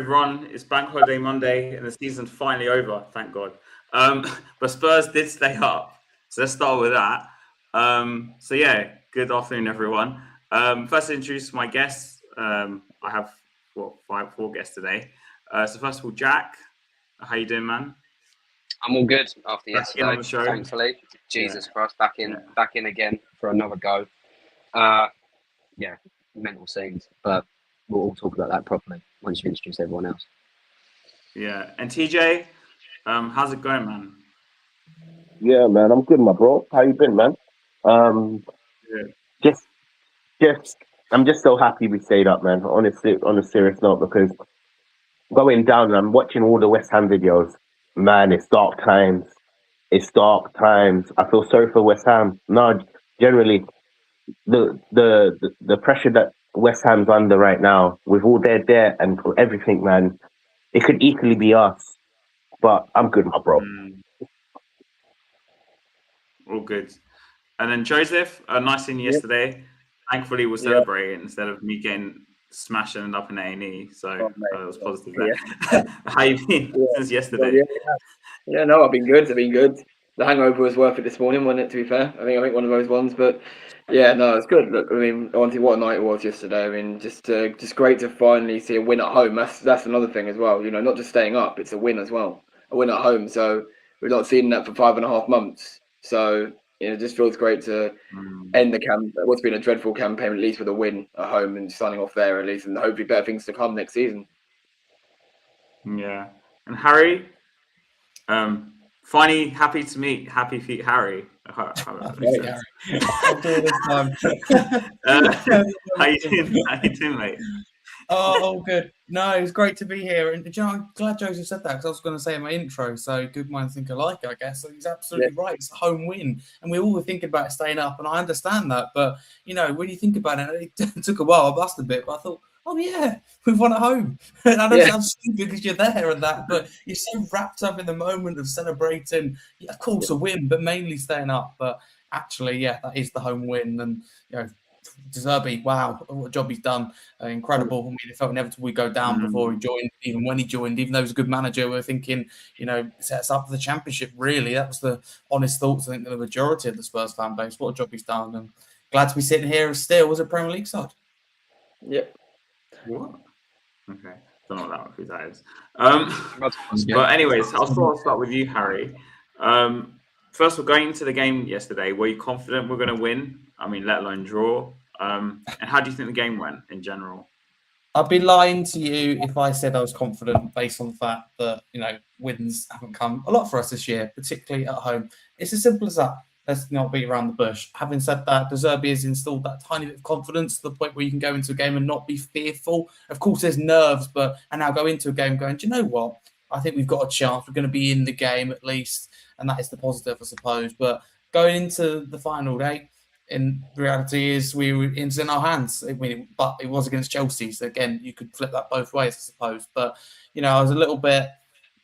everyone. It's Bank Holiday Monday and the season's finally over, thank God. But Spurs did stay up, so let's start with that. So yeah, good afternoon, everyone. First, to introduce my guests. I have four guests today. So first of all, Jack, how you doing, man? I'm all good after Back yesterday. in on the show. Thankfully, Jesus Christ, back in again for another go. Yeah, mental scenes, but we'll all talk about that properly once you introduce everyone else. Yeah, and TJ, how's it going, man? Yeah, man, I'm good, my bro. How you been, man? Just, I'm just so happy we stayed up, man. Honestly, on a serious note, because going down and I'm watching all the West Ham videos, man, it's dark times. It's dark times. I feel sorry for West Ham. No, generally, the pressure that West Ham's under right now, with all their debt and everything, man, it could equally be us. But I'm good, my bro. All good. And then Joseph, nice seeing you yesterday. Thankfully, we're celebrating instead of me getting smashed and up in A&E. So it was positive there. How you been since yesterday? No, I've been good. The hangover was worth it this morning, wasn't it? To be fair, I think one of those ones. But yeah, no, it's good. Look, I mean, honestly, what a night it was yesterday. I mean, just great to finally see a win at home. That's another thing as well. You know, not just staying up, it's a win as well. A win at home. So we've not seen that for 5.5 months. So it just feels great to end what's been a dreadful campaign, at least with a win at home and signing off there at least, and hopefully better things to come next season. Yeah, and Harry, finally happy to meet Happy Feet Harry. I'll do it this time. How you doing, mate? Oh, good. No, it's great to be here. And I'm glad Joseph said that, because I was going to say in my intro, so good minds think alike, I guess. So he's absolutely right. It's a home win. And we all were thinking about staying up, and I understand that. But, you know, when you think about it, it took a while. I bust a bit, but I thought, oh, yeah, we've won at home. And I know it sounds stupid because you're there and that, but you're so wrapped up in the moment of celebrating, of course, a win, but mainly staying up. But actually, yeah, that is the home win. And, you know, De Zerbi, wow, what a job he's done. Incredible. I mean, it felt inevitable we'd go down before he joined, even when he joined, even though he was a good manager, we were thinking, you know, set us up for the championship, really. That was the honest thoughts, I think, of the majority of the Spurs fan base. What a job he's done. And glad to be sitting here still as a Premier League side. Yep. What? Okay. Don't know what that is. But anyways, I'll start with you, Harry. First of all, going into the game yesterday, were you confident we're going to win? I mean, let alone draw. And how do you think the game went in general? I'd be lying to you if I said I was confident based on the fact that, you know, wins haven't come a lot for us this year, particularly at home. It's as simple as that. Let's not beat around the bush. Having said that, De Zerbi has installed that tiny bit of confidence to the point where you can go into a game and not be fearful. Of course, there's nerves, and now go into a game going, do you know what? I think we've got a chance. We're going to be in the game at least. And that is the positive, I suppose. But going into the final day, in reality, is it's in our hands. I mean, but it was against Chelsea. So again, you could flip that both ways, I suppose. But, you know, I was a little bit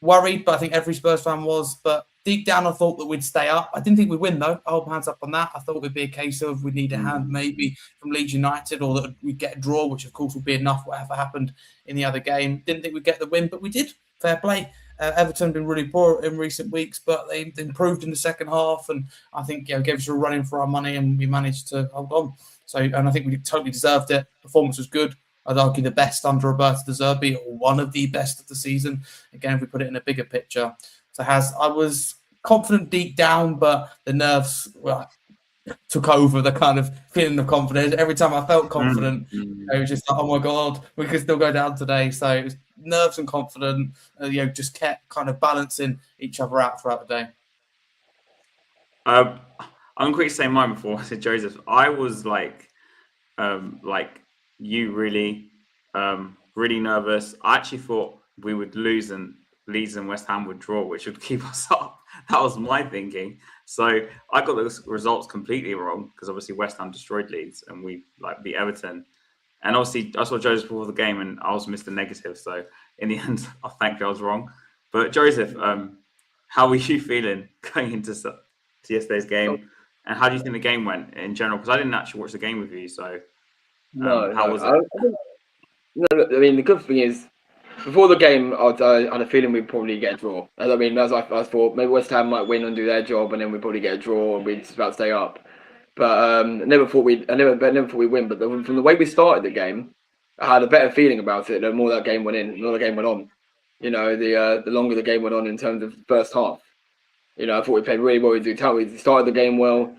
worried, but I think every Spurs fan was. But deep down, I thought that we'd stay up. I didn't think we'd win, though. I'll hold my hands up on that. I thought it would be a case of we need a hand maybe from Leeds United, or that we'd get a draw, which of course would be enough, whatever happened in the other game. Didn't think we'd get the win, but we did. Fair play. Everton have been really poor in recent weeks, but they improved in the second half, and I think gave us a run in for our money, and we managed to hold on. So, and I think we totally deserved it. Performance was good. I'd argue the best under Roberto De Zerbi, or one of the best of the season. Again, if we put it in a bigger picture. So I was confident deep down, but the nerves took over the kind of feeling of confidence. Every time I felt confident, it was just like, oh my God, we could still go down today. So it was nerves and confident, just kept kind of balancing each other out throughout the day. I'm quick to say mine before I said Joseph. I was like you, really nervous. I actually thought we would lose and Leeds and West Ham would draw, which would keep us up. That was my thinking. So I got those results completely wrong, because obviously West Ham destroyed Leeds and we beat Everton. And obviously I saw Joseph before the game and I was Mr. Negative. So in the end, I think I was wrong. But Joseph, how were you feeling going into yesterday's game? And how do you think the game went in general? Because I didn't actually watch the game with you. So how was it? I mean, the good thing is, before the game, I had a feeling we'd probably get a draw. I mean, as I thought, maybe West Ham might win and do their job, and then we'd probably get a draw and we'd just about stay up. But I never thought we'd win. But from the way we started the game, I had a better feeling about it. The more that game went in, the more the game went on. You know, the longer the game went on in terms of the first half. You know, I thought we played really well. We started the game well,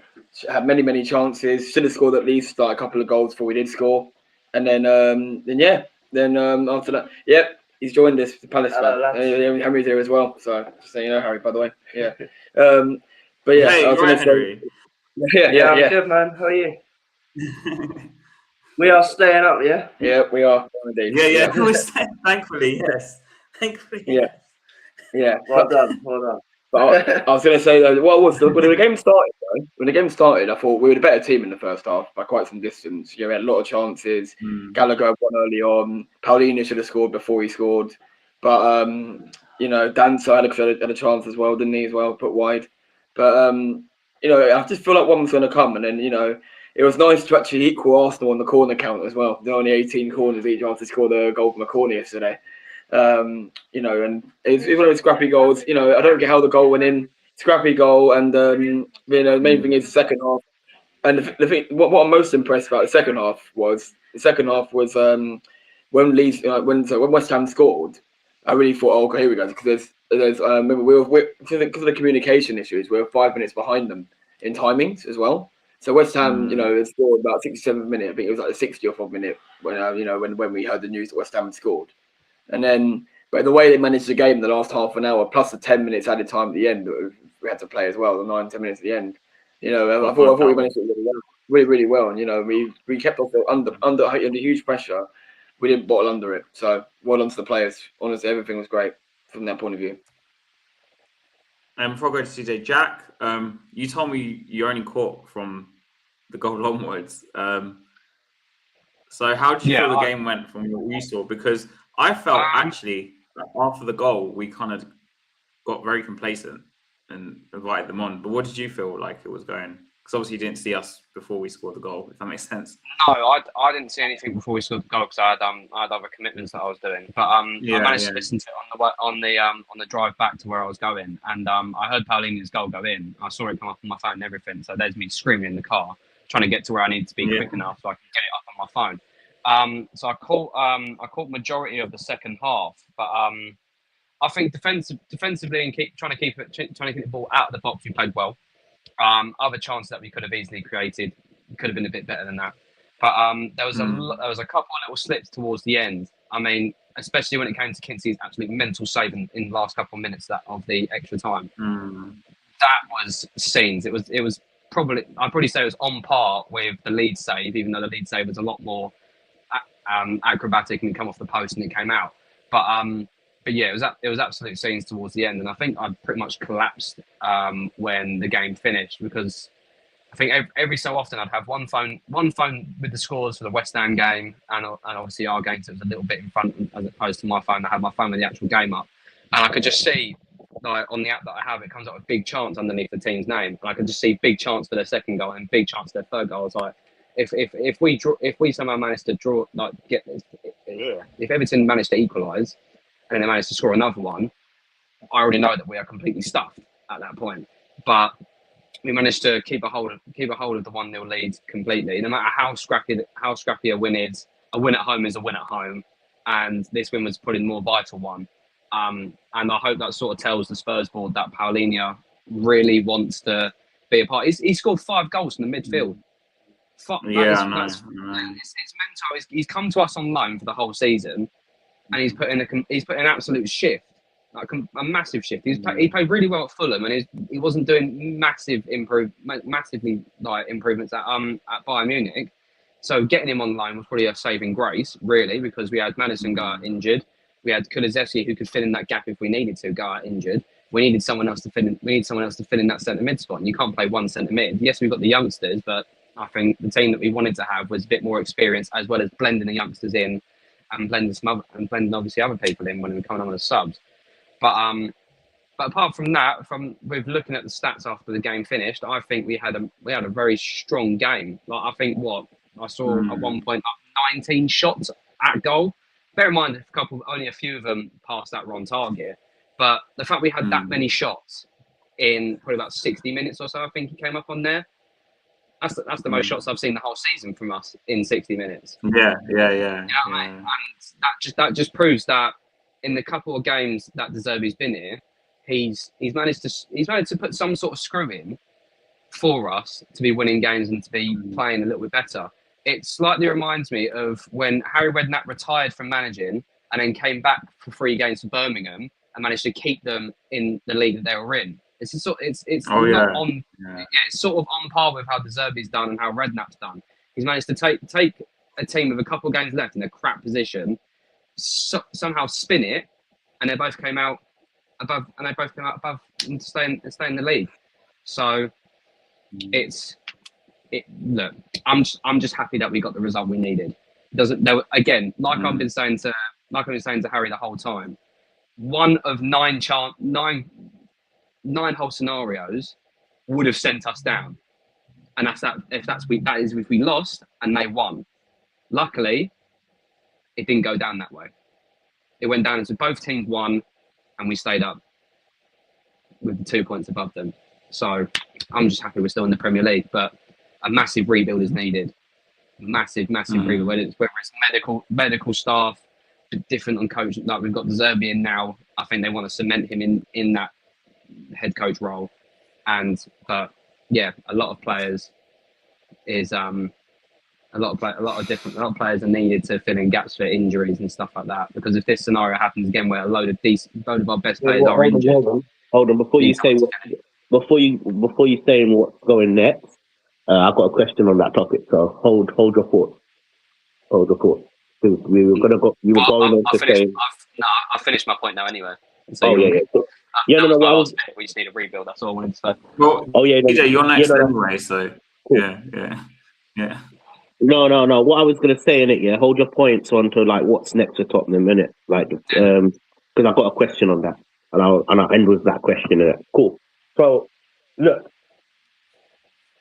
had many chances. Should have scored at least like a couple of goals before we did score. And then after that, yep, he's joined us, the Palace fan. Henry's here as well. So just so you know, Harry, by the way, yeah. But yeah, hey, I was going to say, Henry. yeah, I'm good, man. How are you? We are staying up, yeah. Yeah, we are. Indeed. Yeah. Thankfully, yes. Thankfully, yes. Yeah. Well done. But I was going to say though, when the game started, I thought we were the better team in the first half by quite some distance. You know, we had a lot of chances. Gallagher won early on. Paulinho should have scored before he scored, but you know, Dancer had a chance as well, didn't he? As well, put wide. But you know, I just feel like one was going to come, and then you know, it was nice to actually equal Arsenal on the corner count as well. There were only 18 corners each after scored a goal from a corner yesterday. You know, and it's one of those scrappy goals. You know, I don't get how the goal went in. Scrappy goal, and you know, the main thing is the second half. And the thing, what I'm most impressed about the second half was when Leeds, when West Ham scored. I really thought, oh, okay, here we go, because there's remember because of the communication issues, we were 5 minutes behind them in timings as well. So West Ham, you know, had scored about 67th minute. I think it was like the 60th minute when you know when we heard the news that West Ham had scored. And then, but the way they managed the game in the last half an hour, plus the 10 minutes added time at the end, we had to play as well, the 9-10 minutes at the end. You know, I thought we managed it really well. And, you know, we kept off under huge pressure. We didn't bottle under it. So, well done to the players. Honestly, everything was great from that point of view. And before I go to CJ, Jack, you told me you only caught from the goal onwards. So how did you feel the game went from what you saw? Because I felt actually after the goal, we kind of got very complacent and invited them on. But what did you feel like it was going? Because obviously you didn't see us before we scored the goal, if that makes sense. No, I didn't see anything before we scored the goal because I had other commitments that I was doing. But I managed to listen to it on the drive back to where I was going, and I heard Paulinho's goal go in. I saw it come up on my phone and everything. So there's me screaming in the car, trying to get to where I need to be quick enough so I can get it up on my phone. So I caught majority of the second half, but I think defensively and trying to keep the ball out of the box, we played well. Other chances that we could have easily created could have been a bit better than that, but there was a couple of little slips towards the end. I mean, especially when it came to Kinsey's absolute mental save in the last couple of minutes of the extra time. That was scenes. It was probably, I'd probably say it was on par with the lead save, even though the lead save was a lot more acrobatic and it came off the post and it came out. But yeah, it was absolute scenes towards the end, and I think I pretty much collapsed when the game finished, because I think every so often I'd have one phone with the scores for the West Ham game and obviously our game, so it was a little bit in front as opposed to my phone. I had my phone with the actual game up, and I could just see, like, on the app that I have, it comes up with big chance underneath the team's name, and I could just see big chance for their second goal and big chance for their third goal. I was like, if we somehow managed to draw, like if Everton managed to equalise and they managed to score another one, I already know that we are completely stuffed at that point. But we managed to keep a hold of the 1-0 lead completely. No matter how scrappy a win is, a win at home is a win at home, and this win was probably the more vital one. And I hope that sort of tells the Spurs board that Paulinho really wants to be a part. He scored 5 goals from the midfield. I know. It's mental. He's come to us on loan for the whole season, and he's put in an absolute shift, like a massive shift. He played really well at Fulham, and he wasn't doing massively improvements at Bayern Munich. So getting him on loan was probably a saving grace, really, because we had Maddison go out injured. We had Kulusevski, who could fill in that gap if we needed to, go out injured. We needed someone else to fill in. That centre mid spot, and you can't play one centre mid. Yes, we've got the youngsters, but I think the team that we wanted to have was a bit more experienced, as well as blending the youngsters in and blending obviously other people in when we were coming on as subs. But apart from that, with looking at the stats after the game finished, I think we had a very strong game. Like, I think I saw at one point up 19 shots at goal, bear in mind, only a few of them passed that were on target. But the fact we had that many shots in probably about 60 minutes or so, I think he came up on there. That's the most shots I've seen the whole season from us in 60 minutes. Yeah. You know what I mean? And that just proves that in the couple of games that De Zerbi's been here, he's managed to put some sort of screw in for us to be winning games and to be playing a little bit better. It slightly reminds me of when Harry Redknapp retired from managing and then came back for 3 games for Birmingham and managed to keep them in the league that they were in. It's sort of on par with how De Zerbi's done and how Redknapp's done. He's managed to take a team with a couple of games left in a crap position, somehow spin it, and they both came out above, and stay in the league. So look, I'm just happy that we got the result we needed. I've been saying to Harry the whole time, one of 9 whole scenarios would have sent us down, and that is if we lost and they won. Luckily, it didn't go down that way. It went down as both teams won, and we stayed up with the 2 points above them. So I'm just happy we're still in the Premier League, but a massive rebuild is needed. Massive rebuild. Whether it's medical staff, different on coach. Like we've got De Zerbi in now. I think they want to cement him in that head coach role. But yeah, a lot of players is a lot of players are needed to fill in gaps for injuries and stuff like that. Because if this scenario happens again, where a load of our best players are injured. Hold on, before you say what's going next, I've got a question on that topic. So hold your thoughts. We were gonna go. You were going on to say. I've finished my point now anyway. So we just need a rebuild. That's all I wanted to say. Well, you're next anyway, so cool. Yeah. No. What I was gonna say in it, hold your points on to like what's next for Tottenham, innit? Like, because I've got a question on that, and I'll end with that question. Innit? Cool. So, look,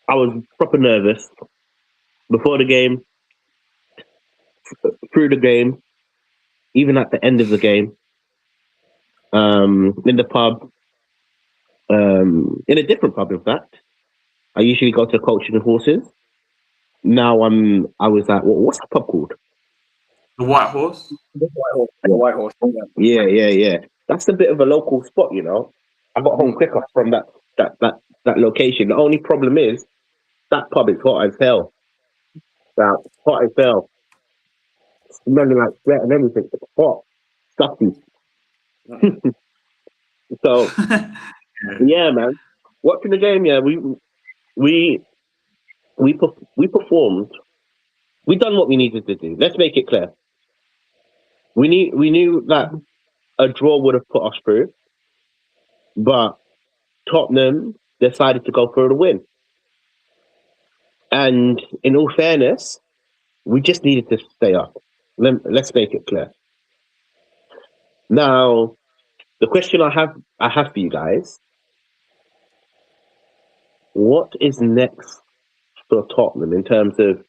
I was proper nervous before the game, through the game, even at the end of the game. In the pub, in a different pub, in fact. I usually go to Coaching and Horses. Now I was like, what's that pub called? The White Horse? The White Horse. Yeah. That's a bit of a local spot, you know. I got home quicker from that location. The only problem is that pub is hot as hell. Hot as hell. Smelling like sweat and everything. It's hot. Stuffy. So yeah, man. Watching the game, we performed. We done what we needed to do. Let's make it clear. We knew that a draw would have put us through, but Tottenham decided to go for the win. And in all fairness, we just needed to stay up. Let's make it clear. Now, the question I have for you guys: what is next for Tottenham in terms of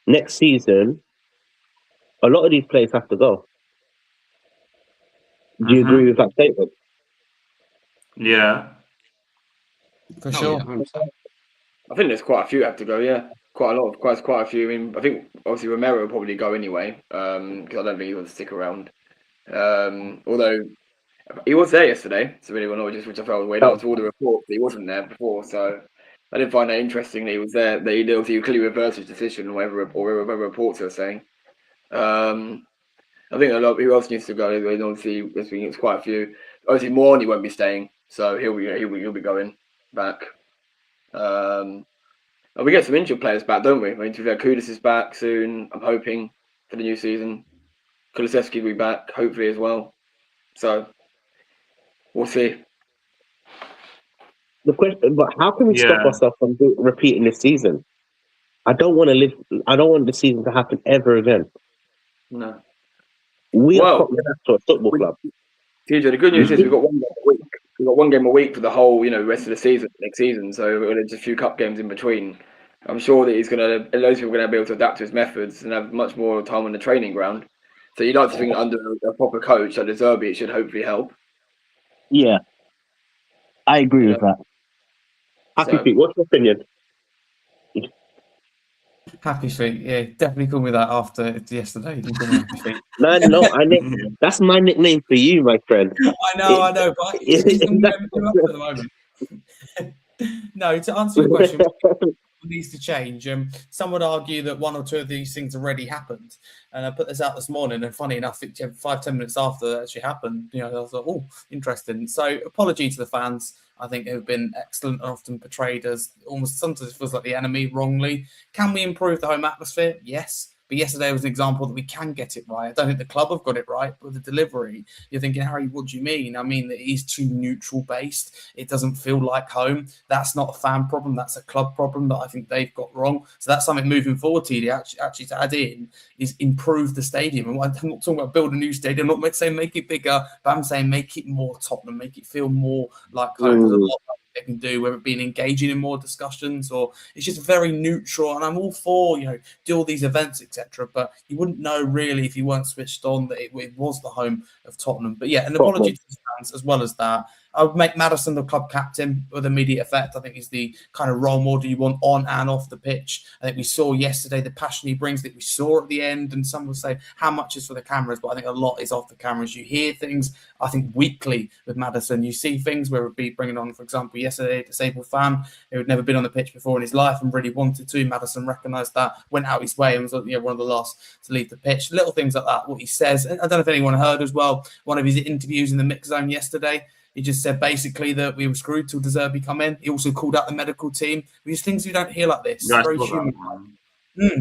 next season? A lot of these players have to go. Do you agree with that statement? Yeah, for sure. I think there's quite a few have to go. Yeah, quite a few. I mean, I think obviously Romero will probably go anyway because I don't think he wants to stick around. Although he was there yesterday, so really which I felt weird out to all the reports. He wasn't there before, so I did find that interesting that he was there. That he clearly reversed his decision, whatever reports are saying. I think a lot. Who else needs to go? And obviously, it's quite a few. Obviously, Morney won't be staying, so he'll be going back. And we get some injured players back, don't we? I mean, to be fair, Kudus is back soon. I'm hoping for the new season. Kulusevski will be back, hopefully as well. So we'll see. The question, but how can we stop ourselves from repeating this season? I don't want the season to happen ever again. No. We are a football club. TJ, the good news is we've got 1 game a week. We've got 1 game a week for the whole, rest of the season, next season. So there's a few cup games in between. I'm sure that loads of people are going to be able to adapt to his methods and have much more time on the training ground So you'd like to think under a proper coach like De Zerbi, it should hopefully help. Yeah, I agree with that. Happy feet. What's your opinion? Happy feet, yeah, definitely call me that after yesterday. You can call me Happy feet. No, that's my nickname for you, my friend. I know, but it's up at the moment. No, to answer your question, what needs to change? Some would argue that one or two of these things already happened, and I put this out this morning. And funny enough, 5-10 minutes after that actually happened, I was like, "Oh, interesting." So, apology to the fans. I think who've been excellent and often portrayed as almost sometimes it feels like the enemy wrongly. Can we improve the home atmosphere? Yes. But yesterday was an example that we can get it right. I don't think the club have got it right, but the delivery, you're thinking, Harry, what do you mean? I mean, it is too neutral based. It doesn't feel like home. That's not a fan problem. That's a club problem that I think they've got wrong. So that's something moving forward, TD, actually to add in is improve the stadium. And I'm not talking about build a new stadium. I'm not saying make it bigger, but I'm saying make it more Tottenham, make it feel more like home. There's a lot they can do, whether it be engaging in more discussions or it's just very neutral. And I'm all for, do all these events, etc. But you wouldn't know really if you weren't switched on that it was the home of Tottenham. But yeah, an apology to the fans as well as that. I would make Maddison the club captain with immediate effect. I think he's the kind of role model you want on and off the pitch. I think we saw yesterday the passion he brings that we saw at the end. And some will say how much is for the cameras, but I think a lot is off the cameras. You hear things, I think, weekly with Maddison. You see things where it would be bringing on, for example, yesterday, a disabled fan who had never been on the pitch before in his life and really wanted to. Maddison recognised that, went out his way and was one of the last to leave the pitch. Little things like that, what he says. I don't know if anyone heard as well, one of his interviews in the mix zone yesterday. He just said basically that we were screwed till De Zerbi come in. He also called out the medical team. These things you don't hear like this. Yeah, very human.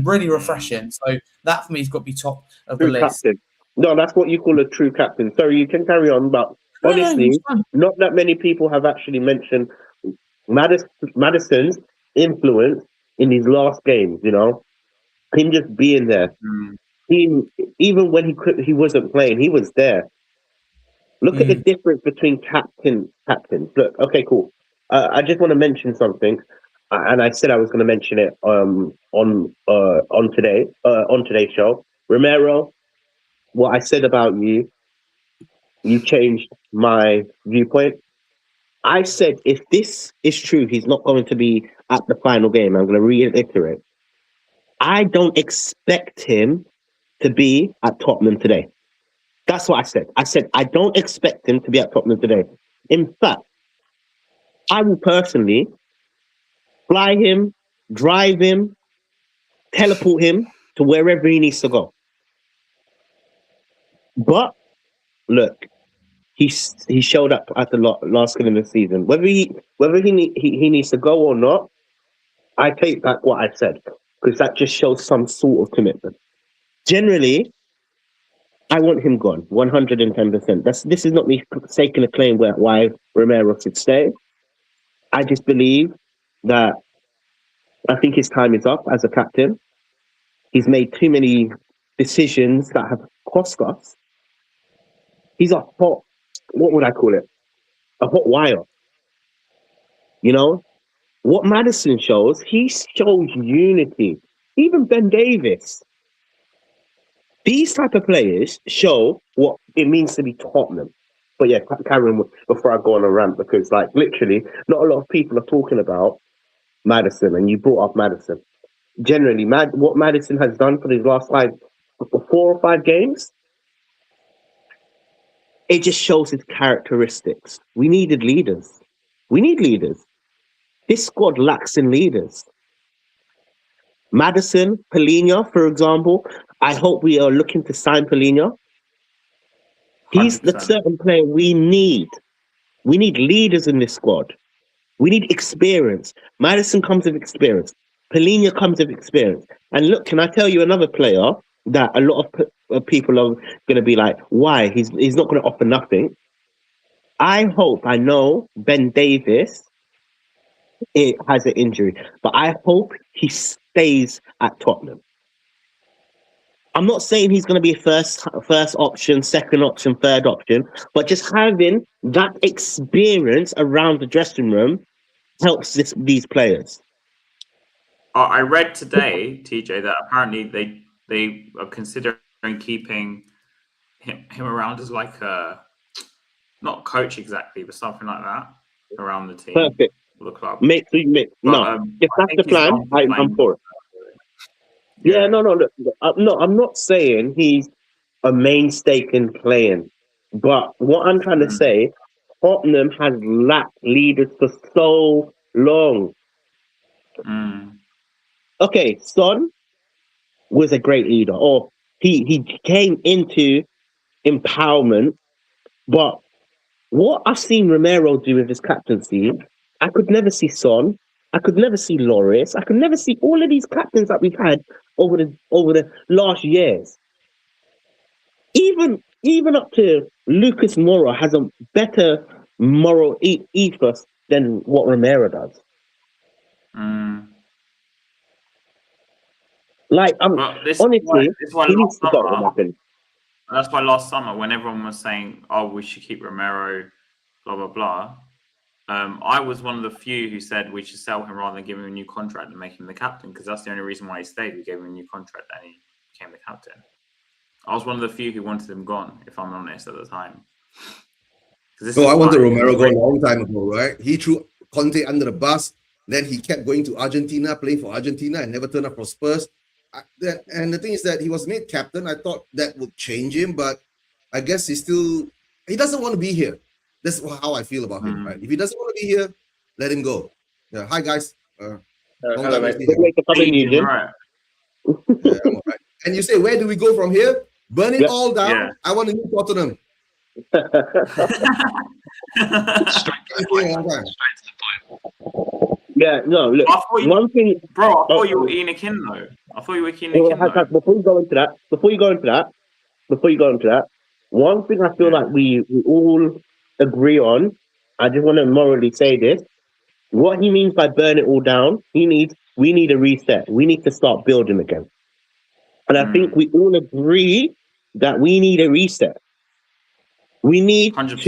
Really refreshing. So that for me has got to be top of the list. Captain. No, that's what you call a true captain. Sorry, you can carry on, but honestly, not that many people have actually mentioned Maddison's influence in these last games. Him just being there. Even when he wasn't playing, he was there. Look at the difference between captains. Look, okay, cool. I just want to mention something, and I said I was going to mention it on today's show. Romero, what I said about you changed my viewpoint. I said if this is true, he's not going to be at the final game. I'm going to reiterate. I don't expect him to be at Tottenham today. That's what I said. I said, I don't expect him to be at Tottenham today. In fact, I will personally fly him, drive him, teleport him to wherever he needs to go. But look, he showed up at the last game of the season. Whether he needs to go or not, I take back what I said because that just shows some sort of commitment. Generally, I want him gone, 110%. This is not me taking a claim why Romero should stay. I just believe that I think his time is up as a captain. He's made too many decisions that have cost us. He's a hot, what would I call it? A hot wire. What Maddison shows, he shows unity. Even Ben Davis. These type of players show what it means to be Tottenham. But yeah, Karen, before I go on a rant, because literally, not a lot of people are talking about Maddison, and you brought up Maddison. Generally, what Maddison has done for these last 4 or 5 games, it just shows his characteristics. We needed leaders. We need leaders. This squad lacks in leaders. Maddison, Palhinha, for example. I hope we are looking to sign Palhinha. He's 100%. The certain player we need. We need leaders in this squad. We need experience. Maddison comes with experience. Palhinha comes with experience. And look, can I tell you another player that a lot of people are going to be like, why? He's not going to offer nothing. I know Ben Davis has an injury, but I hope he stays at Tottenham. I'm not saying he's going to be a first option, second option, third option, but just having that experience around the dressing room helps these players. I read today, TJ, that apparently they are considering keeping him around as like a not coach exactly, but something like that around the team, Perfect. or the club. If that's the plan, I'm for it. Yeah, no. Look, I'm not saying he's a mainstay in playing, but what I'm trying to say, Tottenham has lacked leaders for so long. Okay, Son was a great leader, or he came into empowerment, but what I've seen Romero do with his captaincy, I could never see Son. I could never see Loris. I could never see all of these captains that we've had over the last years. Even up to Lucas Moura has a better moral ethos than what Romero does. Like, honestly, he needs to go, in my opinion. That's why last summer, when everyone was saying, "Oh, we should keep Romero," blah blah blah, I was one of the few who said we should sell him rather than give him a new contract and make him the captain, because that's the only reason why he stayed. We gave him a new contract and he became the captain. I was one of the few who wanted him gone, if I'm honest, at the time. So I wanted Romero gone a long time ago, right? He threw Conte under the bus. Then he kept going to Argentina, playing for Argentina, and never turned up for Spurs. And the thing is that he was made captain. I thought that would change him, but I guess he doesn't want to be here. That's how I feel about him, right? If he doesn't want to be here, let him go. Yeah. Hi, guys. Hello, mate. Yeah, I'm all right. And you say, where do we go from here? Burn it all down. Yeah. I want a new Tottenham. Straight to the point. Yeah, no, look. One thing, bro. I thought you were Enoch in though. I thought you were Enoch in. Before you go into that, one thing I feel like we all agree on. I just want to morally say this. What he means by burn it all down, we need a reset. We need to start building again. And I think we all agree that we need a reset. We need 100%.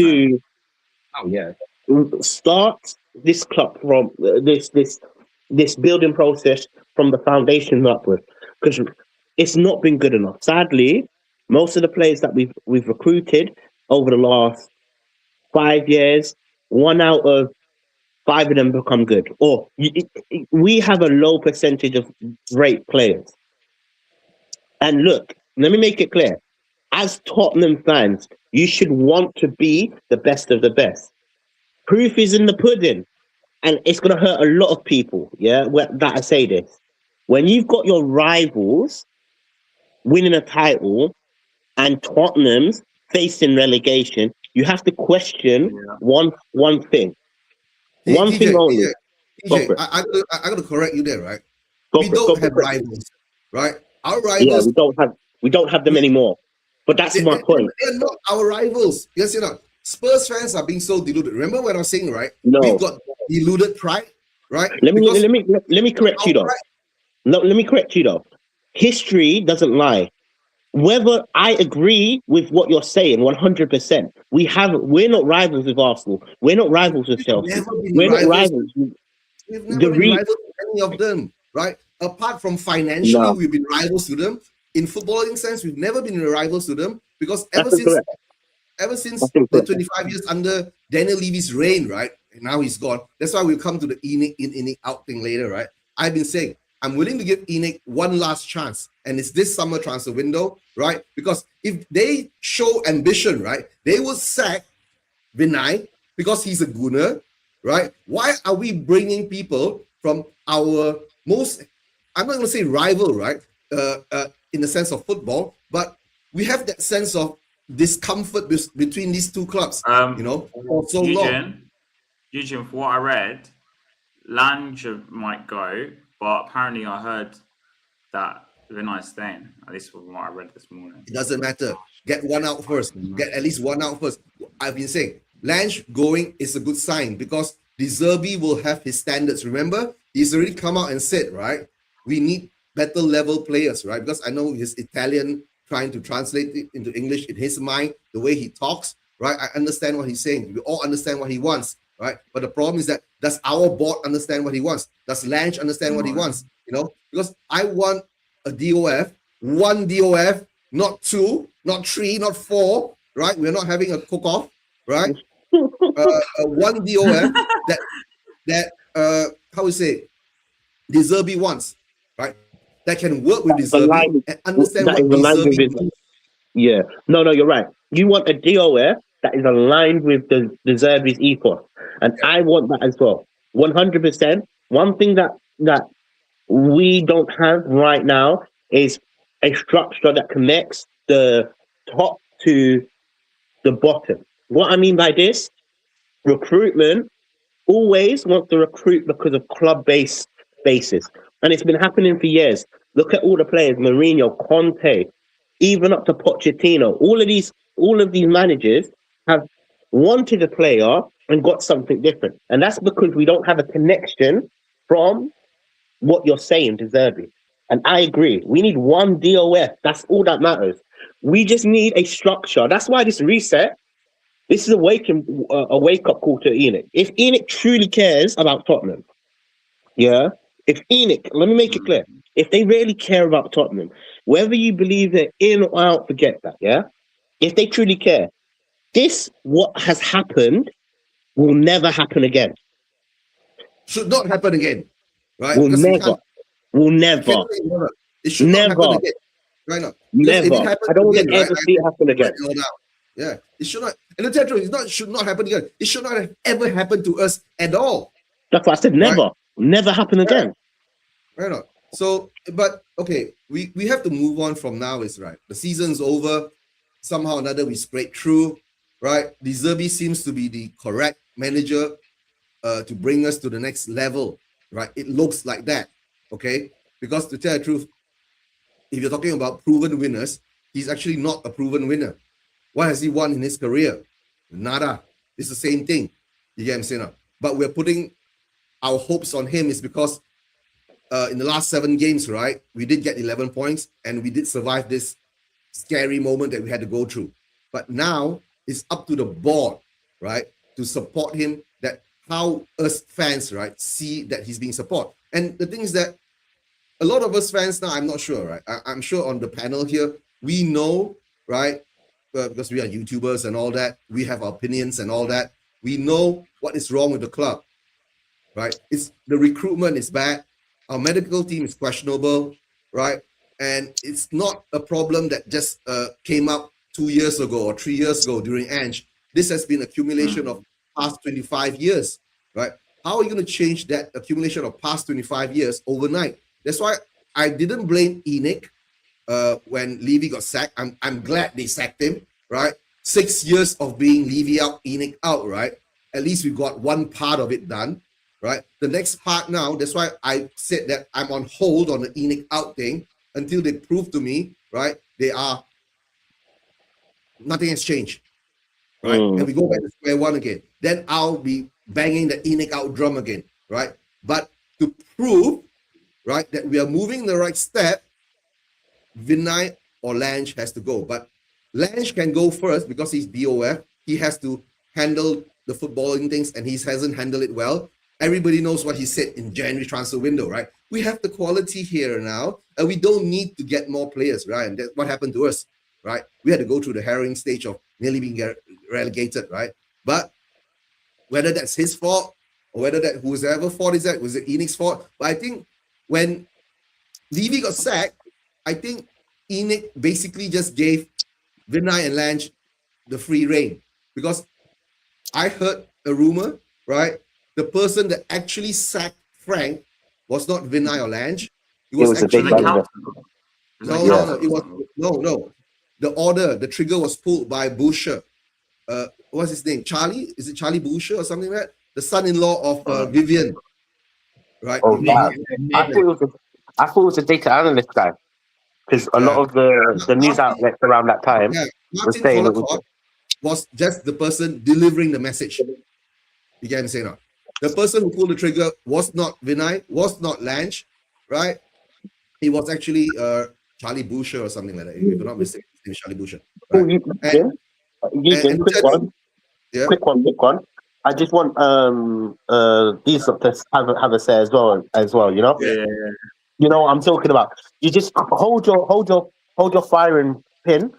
To start this club from this building process from the foundation upwards, because it's not been good enough. Sadly, most of the players that we've recruited over the last 5 years, 1 out of 5 of them become good, or we have a low percentage of great players. And look, let me make it clear. As Tottenham fans, you should want to be the best of the best. Proof is in the pudding. And it's going to hurt a lot of people, that I say this. When you've got your rivals winning a title and Tottenham's facing relegation, you have to question one thing. One thing only. I got to correct you there, right? We don't have rivals, right? Our rivals. Yeah, we don't have them anymore. But that's my point. They're not our rivals. Yes, Spurs fans are being so deluded. Remember what I was saying, right? No. We've got deluded pride, right? Let me correct you though. No, let me correct you though. History doesn't lie. Whether I agree with what you're saying, 100%. We're not rivals with Arsenal. We're not rivals with Chelsea. We're not rivals. We've never been rivals with any of them, right? Apart from financially, we've been rivals to them. In footballing sense, we've never been rivals to them, because ever since the 25 years under Daniel Levy's reign, right? And now he's gone. That's why we'll come to the Enoch out thing later, right? I've been saying I'm willing to give Enoch one last chance, and it's this summer transfer window, right? Because if they show ambition, right, they will sack Vinay because he's a gooner, right? Why are we bringing people from our most, I'm not going to say rival, right? In the sense of football, but we have that sense of discomfort between these two clubs, for so long. Eugene, for what I read, Lange might go, but apparently I heard that Vinay's staying. At least from what I read this morning. It doesn't matter. Get one out first. Get at least one out first. I've been saying Lange going is a good sign, because De Zerbi will have his standards. Remember, he's already come out and said, right, we need better level players, right? Because I know his Italian, trying to translate it into English in his mind, the way he talks, right? I understand what he's saying. We all understand what he wants, right? But the problem is that, does our board understand what he wants? Does Lange understand what he wants? Because I want a DOF, one DOF, not two, not 3, not 4, right? We're not having a cook-off, right? One DOF that how we say, De Zerbi wants, right? That can work with De Zerbi and understand what De Zerbi wants. Yeah. No, you're right. You want a DOF that is aligned with the De Zerbi's ethos. And I want that as well. 100%. One thing that we don't have right now is a structure that connects the top to the bottom. What I mean by this, recruitment always wants to recruit because of club-based basis. And it's been happening for years. Look at all the players, Mourinho, Conte, even up to Pochettino. All of these managers have wanted a player and got something different. And that's because we don't have a connection from what you're saying, De Zerbi. And I agree. We need one DOF. That's all that matters. We just need a structure. That's why this reset, this is a wake-up call to Enoch. If Enoch truly cares about Tottenham, yeah? If Enoch, let me make it clear. If they really care about Tottenham, whether you believe they're in or out, forget that, yeah? If they truly care, what has happened, will never happen again. Should not happen again, right? Will never. It should not happen again. Right now. Never. I don't want to ever see it happen again. Yeah, it should not. And the truth should not happen again. It should not have ever happened to us at all. That's why I said never. Right? Never happen again. Right on. So, but okay, we have to move on from now. Is right. The season's over. Somehow or another, we scraped through. Right. De Zerbi seems to be the correct manager to bring us to the next level. Right. It looks like that. Okay. Because to tell the truth, if you're talking about proven winners, he's actually not a proven winner. What has he won in his career? Nada. It's the same thing. You get what I'm saying? But we're putting our hopes on him is because in the last 7 games, right, we did get 11 points and we did survive this scary moment that we had to go through. But now it's up to the board, right, to support him, that how us fans, right, see that he's being supported. And the thing is that a lot of us fans now, I'm not sure, right? I'm sure on the panel here, we know, right, because we are YouTubers and all that, we have our opinions and all that. We know what is wrong with the club, right? It's the recruitment is bad. Our medical team is questionable, right? And it's not a problem that just came up 2 years ago or 3 years ago during Ange. This has been accumulation of past 25 years, right? How are you going to change that accumulation of past 25 years overnight? That's why I didn't blame Enoch when Levy got sacked. I'm glad they sacked him, right? 6 years of being Levy out, Enoch out, right? At least we got one part of it done, right? The next part now, that's why I said that I'm on hold on the Enoch out thing until they prove to me, right? Nothing has changed, right? And we go back to square one again. Then I'll be banging the Enoch out drum again, right? But to prove, right, that we are moving the right step, Vinay or Lange has to go. But Lange can go first because he's DOF. He has to handle the footballing things and he hasn't handled it well. Everybody knows what he said in January transfer window, right? We have the quality here now and we don't need to get more players, right? And that's what happened to us, right? We had to go through the harrowing stage of nearly being relegated, right? But whether that's his fault or whether that whoever fault is that, was it Enoch's fault? But I think when Levy got sacked, I think Enoch basically just gave Vinay and Lange the free rein because I heard a rumor, right? The person that actually sacked Frank was not Vinay or Lange. It was actually no. The order, the trigger was pulled by Boucher. What's his name? Charlie? Is it Charlie Boucher or something like that? The son-in-law of Vivian. Right? Oh, wow. I thought it was a data analyst guy. Because a lot of the news outlets around that time Martin Follicott was just the person delivering the message. You get what I'm saying now? The person who pulled the trigger was not Vinay, was not Lange, right? He was actually Charlie Boucher or something like that. If I'm not mistaken, his name is Charlie Boucher. Right? Quick one. I just want these to have a say as well, you know? Yeah. You know what I'm talking about. You just hold your firing pin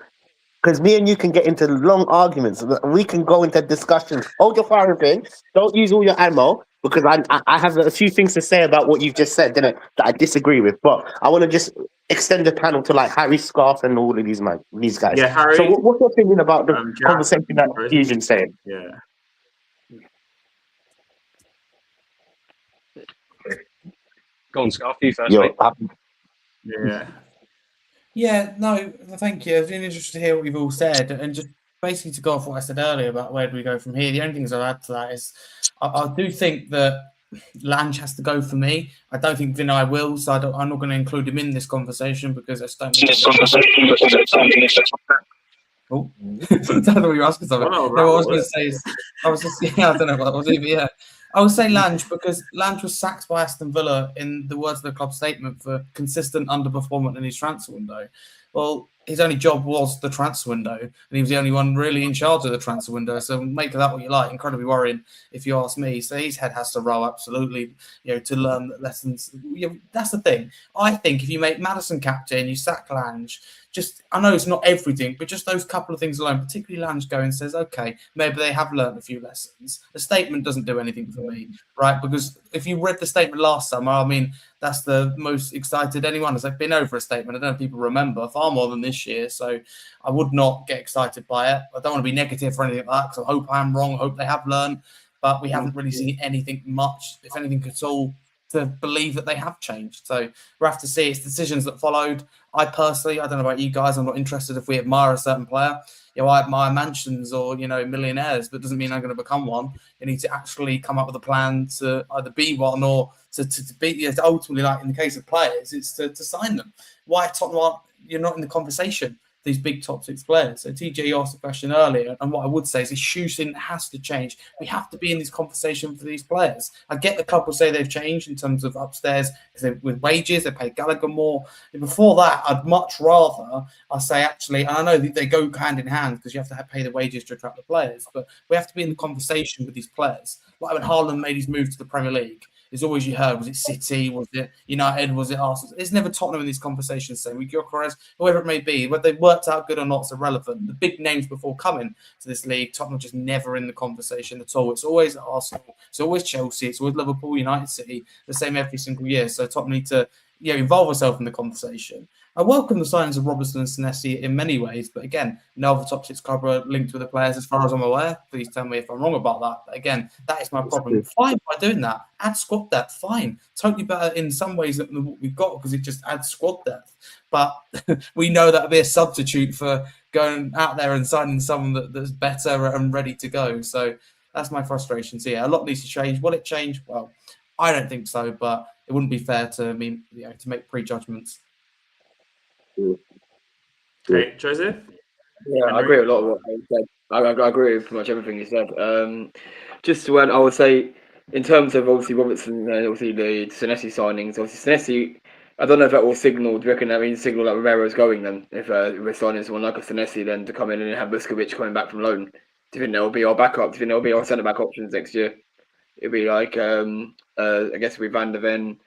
because me and you can get into long arguments. We can go into discussions. Hold your fire thing. Don't use all your ammo because I have a few things to say about what you've just said, didn't it, that I disagree with. But I want to just extend the panel to like Harry Scarf and all of these guys. Yeah, Harry. So what's your opinion about the Jack, conversation that Fusion's saying? Yeah. Go on, Scarf, you first, mate. Yeah. Yeah, no, thank you. It's been interesting to hear what you've all said, and just basically to go off what I said earlier about where do we go from here. The only things I'll add to that is I do think that Lange has to go for me. I don't think Vinay will, so I'm not going to include him in this conversation because I just don't think. Oh, I don't know what you're asking something. No, what I was going to say is, I was just, I don't know what was even, yeah. I would say Lange because Lange was sacked by Aston Villa in the words of the club statement for consistent underperformance in his transfer window. Well, his only job was the transfer window, and he was the only one really in charge of the transfer window. So make of that what you like. Incredibly worrying, if you ask me. So his head has to roll absolutely, to learn lessons. That's the thing. I think if you make Maddison captain, you sack Lange. I know it's not everything, but just those couple of things alone, particularly Lange going and says, okay, maybe they have learned a few lessons. The statement doesn't do anything for me, right? Because if you read the statement last summer, I mean, that's the most excited anyone has been over a statement. I don't know if people remember far more than this year. So I would not get excited by it. I don't want to be negative or anything like that because I hope I am wrong. I hope they have learned, but we haven't really seen anything much, if anything at all, to believe that they have changed. So we'll have to see. It's decisions that followed. I personally, I don't know about you guys, I'm not interested if we admire a certain player. I admire mansions or, millionaires, but it doesn't mean I'm going to become one. You need to actually come up with a plan to either be one or to be, ultimately, like in the case of players, it's to sign them. Why Tottenham you're not in the conversation, these big top six players? So TJ asked the question earlier, and what I would say is his shooting has to change. We have to be in this conversation for these players. I get the club will say they've changed in terms of upstairs with wages, they pay Gallagher more. Before that, I'd much rather say actually, and I know that they go hand in hand because you have to pay the wages to attract the players, but we have to be in the conversation with these players. Like when Haaland made his move to the Premier League, it's always you heard, was it City, was it United, was it Arsenal? It's never Tottenham in these conversations, same with Gyökeres, whoever it may be. Whether they've worked out good or not is irrelevant. The big names before coming to this league, Tottenham are just never in the conversation at all. It's always Arsenal, it's always Chelsea, it's always Liverpool, United, City, the same every single year. So Tottenham need to involve ourselves in the conversation. I welcome the signings of Robertson and Senesi in many ways, but again, no other top six club are linked with the players as far as I'm aware. Please tell me if I'm wrong about that. But again, that is my problem. Fine by doing that. Add squad depth, fine. Totally better in some ways than what we've got because it just adds squad depth. But we know that'll be a substitute for going out there and signing someone that's better and ready to go. So that's my frustration. So yeah, a lot needs to change. Will it change? Well, I don't think so, but it wouldn't be fair to to make prejudgments. Okay, Joseph? Yeah, I agree with a lot of what you said. I agree with pretty much everything you said. Just when I would say, in terms of obviously Robertson and obviously the Senesi signings, obviously Senesi, I don't know if that will signal. Do you reckon that means signal that Romero's going then? If we're signing someone like a Senesi then to come in and have Busquets coming back from loan, do you think they'll be our backup? Do you think they'll be our centre back options next year? It'll be like I guess it'll be Van der Ven,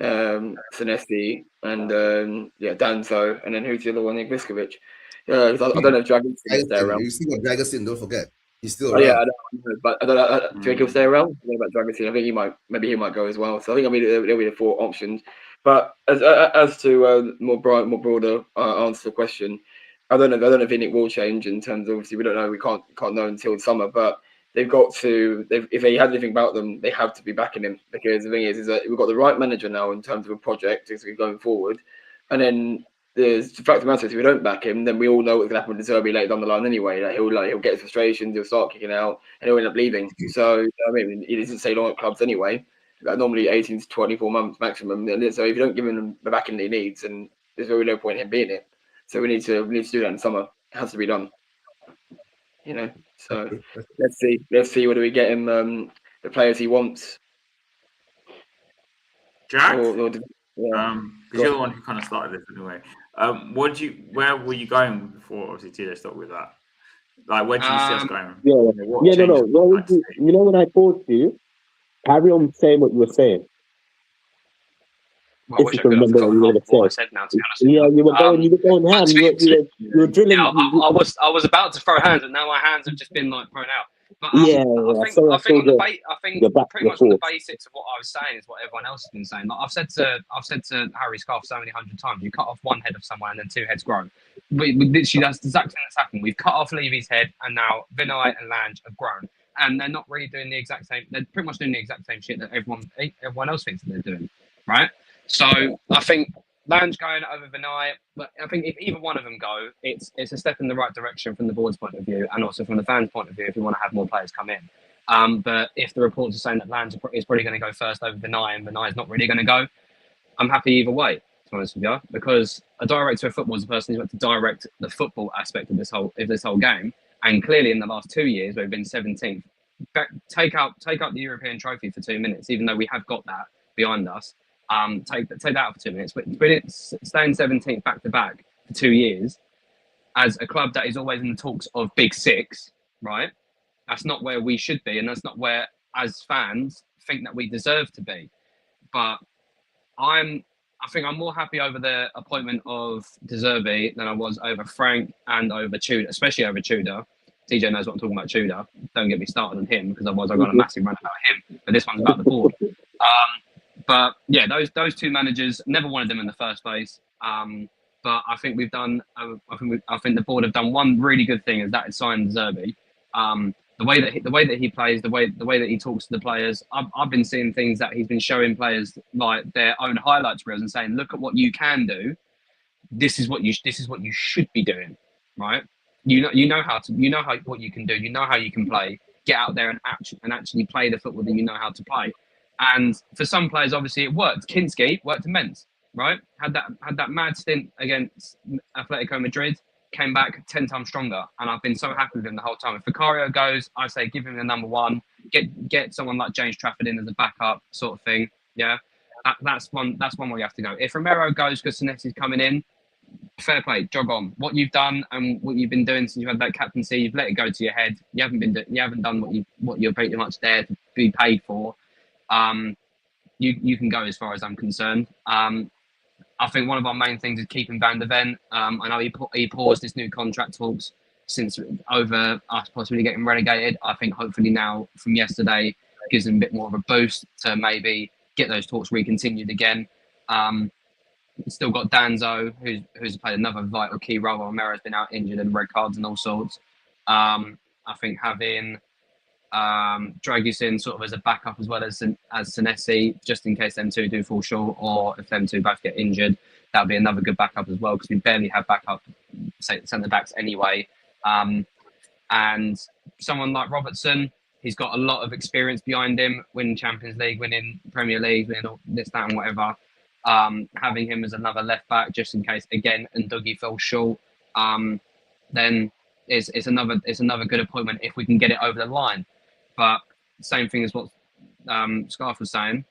Senesi, and Danso, and then who's the other one? Busquets. I don't know if Dragon's going to stay around. You still got Dragon's, don't forget. He's still around. Yeah, I know, but I don't know. Do you think he'll stay around? I don't know about Dragon's. I think he might go as well. So I think there'll be the four options. But as to more broader answer to the question, I don't know if anything will change in terms of, obviously we don't know. We can't know until summer. But they've got to. If they had anything about them, they have to be backing him, because the thing is that we've got the right manager now in terms of a project as we're going forward, and then. The fact of the matter is, if we don't back him, then we all know what's going to happen with De Zerbi later down the line anyway. Like, he'll get his frustrations, he'll start kicking out, and he'll end up leaving. So I mean, he doesn't stay long at clubs anyway. Normally 18 to 24 months maximum. So if you don't give him the backing that he needs, then there's really no point in him being it. So we need to do that in summer. It has to be done. So let's see whether we get him the players he wants. Jack. Because you're the one who kind of started this anyway. Where were you going before? Obviously, TJ stopped with that. Like, where do you see us going? When I paused you, carry on saying what you were saying. Well, I wish I could have forgotten half of what I said now, to be honest with you were going ham. You were drilling. Yeah, I was about to throw hands, and now my hands have just been like thrown out. But I think on pretty much on the basics of what I was saying is what everyone else has been saying. Like I've said to Harry Scarf so many hundred times, you cut off one head of someone and then two heads grow. We literally, that's the exact thing that's happened. We've cut off Levy's head, and now Vinay and Lange have grown, and they're not really doing the exact same. They're pretty much doing the exact same shit that everyone else thinks that they're doing, right? So I think Lange going over Vinay, but I think if either one of them go, it's a step in the right direction from the board's point of view, and also from the fans' point of view if you want to have more players come in. But if the reports are saying that Lange is probably going to go first over Vinay, and Vinay is not really going to go, I'm happy either way, to be honest with you, because a director of football is a person who's meant to direct the football aspect of this whole game, and clearly in the last 2 years we've been 17th. Take out the European trophy for 2 minutes, even though we have got that behind us. Take that out for 2 minutes, but staying 17th back to back for 2 years as a club that is always in the talks of Big Six, right? That's not where we should be, and that's not where, as fans, think that we deserve to be. But I think I'm more happy over the appointment of De Zerbi than I was over Frank and over Tudor, especially over Tudor. TJ knows what I'm talking about, Tudor. Don't get me started on him, because otherwise I've got a massive run about him. But this one's about the board. But yeah, those two managers, never wanted them in the first place. But I think we've done. I think the board have done one really good thing, is that it's signed Zerbi. The way that he plays, the way that he talks to the players. I've been seeing things that he's been showing players like their own highlights reels and saying, "Look at what you can do. This is what you should be doing." Right? You know what you can do. You know how you can play. Get out there and actually play the football that you know how to play. And for some players, obviously, it worked. Kinski worked immense, right? Had that mad stint against Atletico Madrid, came back 10 times stronger, and I've been so happy with him the whole time. If Vicario goes, I say give him the number one. Get someone like James Trafford in as a backup, sort of thing. Yeah, that's one where you have to go. If Romero goes because Senesi's coming in, fair play, jog on. What you've done and what you've been doing since you've had that captaincy, you've let it go to your head. You haven't done what you're pretty much there to be paid for. You can go as far as I'm concerned. I think one of our main things is keeping Van der Ven. I know he paused his new contract talks since over us possibly getting relegated. I think hopefully now from yesterday gives him a bit more of a boost to maybe get those talks recontinued again. Still got Danzo, who's played another vital key role while Romero's been out injured and red cards and all sorts. I think having Dragusin sort of as a backup as well as Senesi, just in case them two do fall short, or if them two both get injured, that'll be another good backup as well, because we barely have backup centre backs anyway. And someone like Robertson, he's got a lot of experience behind him, winning Champions League, winning Premier League, winning all this, that, and whatever. Having him as another left back, just in case again and Dougie fell short, then it's another good appointment if we can get it over the line. But same thing as what Scarf was saying,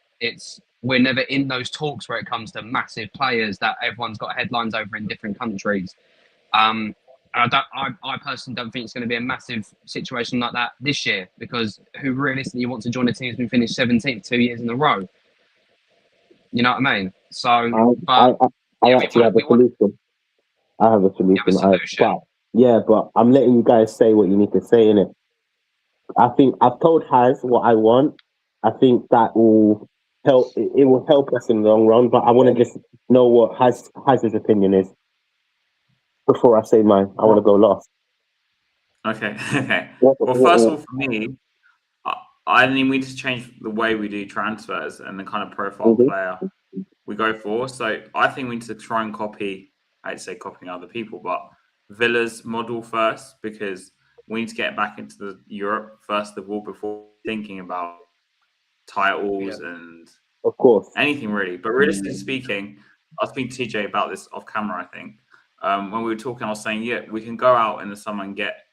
we're never in those talks where it comes to massive players that everyone's got headlines over in different countries. And I personally don't think it's going to be a massive situation like that this year, because who realistically wants to join a team who's been finished 17th 2 years in a row? You know what I mean? So, I actually have a solution. I have a solution. But I'm letting you guys say what you need to say in it. I think I've told Haz what I want. I think that will help. It will help us in the long run. But I want to just know what Haz's opinion is before I say mine. I want to go last. Okay. Well, first of all, for me, I mean, we just change the way we do transfers and the kind of profile player we go for. So I think we need to try and copying other people, but Villa's model first, because we need to get back into Europe first of all before thinking about titles and of course anything really. But realistically speaking, I was speaking to TJ about this off camera. I think when we were talking, I was saying, we can go out in the summer and get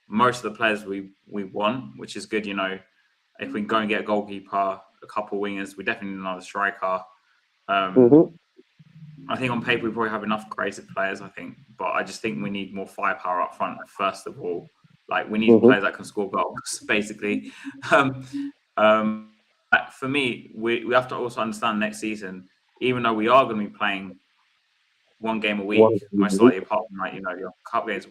most of the players we want, which is good. You know, if we can go and get a goalkeeper, a couple of wingers, we definitely need another striker. I think on paper we probably have enough creative players, I think, but I just think we need more firepower up front first of all. Like we need players that can score goals, basically. For me, we have to also understand next season even though we are going to be playing one game a week, most likely apart from like, your cup games,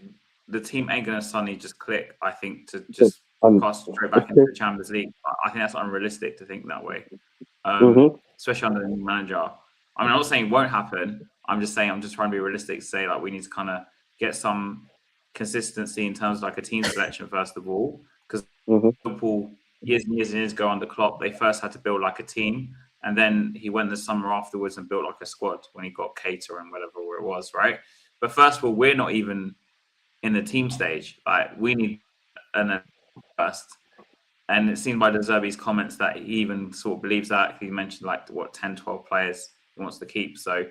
the team ain't going to suddenly just click, I think, to just pass straight back into the Champions League. I think that's unrealistic to think that way, especially under the new manager. I mean, I'm not saying it won't happen. I'm just saying, I'm just trying to be realistic to say, like, we need to kind of get some consistency in terms of like a team selection, first of all, because Liverpool, years and years ago under Klopp, they first had to build like a team. And then he went the summer afterwards and built like a squad when he got Cater and whatever it was, right? But first of all, we're not even in the team stage. Like, we need an first. And it seemed by De Zerbi's comments that he even sort of believes that. He mentioned like 10, 12 players he wants to keep. So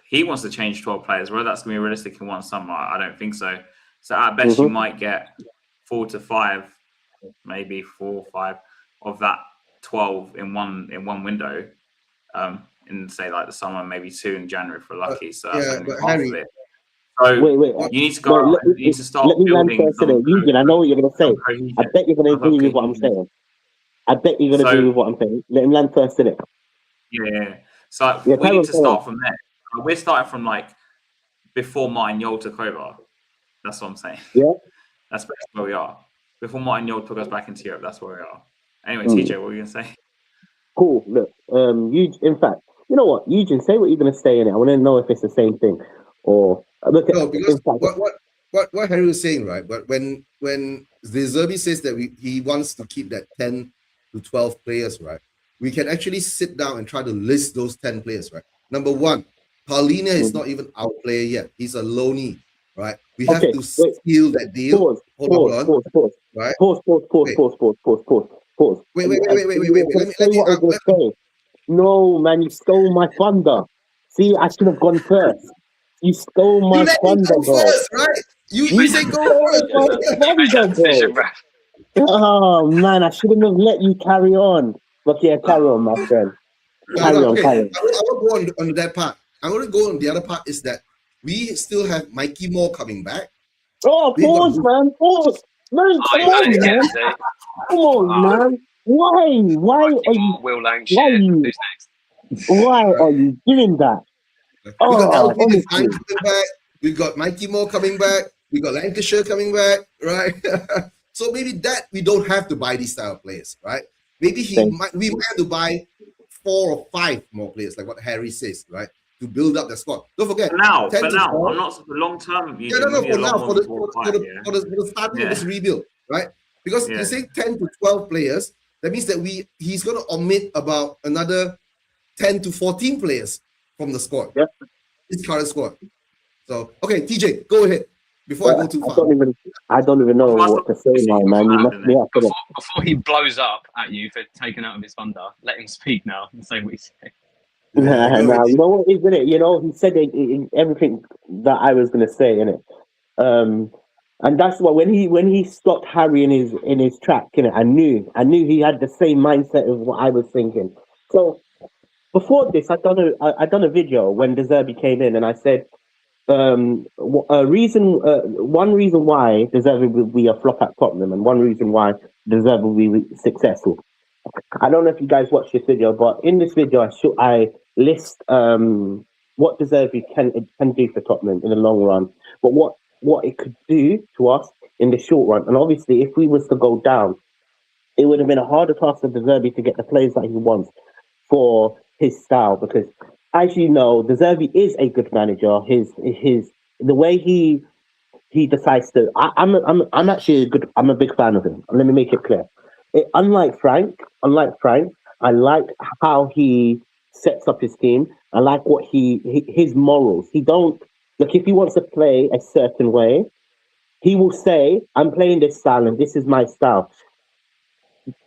he wants to change 12 players. Whether that's going to be realistic in one summer, I don't think so. So at best, you might get 4 to 5, maybe 4 or 5 of that 12 in one window, in say like the summer, maybe 2 in January for lucky. So that's only half Harry, of it. So wait. you need to go out and you need to start building. Eugene, I know what you're going to say. I bet you're going to agree with what I'm saying. Let him land first, innit? Yeah. So we need to start from there. We're starting from like before Martin Yol took over. That's what I'm saying. Yeah. That's where we are. Before Martin Yol took us back into Europe, that's where we are. Anyway, TJ, what were you going to say? Cool. Look, in fact, you know what? Eugene, say what you're going to say in it. I want to know if it's the same thing. Or because what Harry was saying, right? But when De Zerbi says that he wants to keep that 10 to 12 players, right? We can actually sit down and try to list those 10 players, right? Number one, Paulina is not even our player yet. He's a loanee, right? We have to seal that deal. Pause. Right? Pause. Wait. Let me. No, man, you stole my thunder. See, I should have gone first. You stole my thunder, bro. First, right? You say go first. Oh man, I shouldn't have let you carry on. But yeah, carry on, my friend. Carry on. I will go on that part. I want to go on the other part is that we still have Mikey Moore coming back. Oh, pause, man. Man, come on, man. Why are you? Will Lancashire. Who's next? Why are you doing that? Coming back. We've got Mikey Moore coming back. We got Lancashire coming back, right? So maybe that we don't have to buy these style of players, right? Maybe we might have to buy 4 or 5 more players, like what Harry says, right? To build up the squad. Don't forget. For now, I'm not for long term. For the starting of this rebuild, right? Because you say 10 to 12 players, that means that he's going to omit about another 10 to 14 players from the squad. Yeah. His current squad. So, okay, TJ, go ahead. Before I go too far. I don't even know what to say now, man. You must be up. Before he blows up at you for taking out of his thunder, let him speak now and say what he's saying. Nah, you know what, isn't it? You know, he said everything that I was going to say, innit? And that's why when he stopped Harry in his track, innit, I knew he had the same mindset of what I was thinking. So before this, I'd done a video when De Zerbi came in, and I said, one reason why De Zerbi will be a flop at Tottenham, and one reason why De Zerbi will be successful. I don't know if you guys watched this video, but in this video, I list what De Zerbi can do for Tottenham in the long run, but what it could do to us in the short run. And obviously, if we was to go down, it would have been a harder task for De Zerbi to get the players that he wants for his style, because as you know, De Zerbi is a good manager. The way he decides to. I'm actually I'm a big fan of him. Let me make it clear. Unlike Frank, I like how he sets up his team. I like what his morals. He don't look, if he wants to play a certain way, he will say, "I'm playing this style, and this is my style.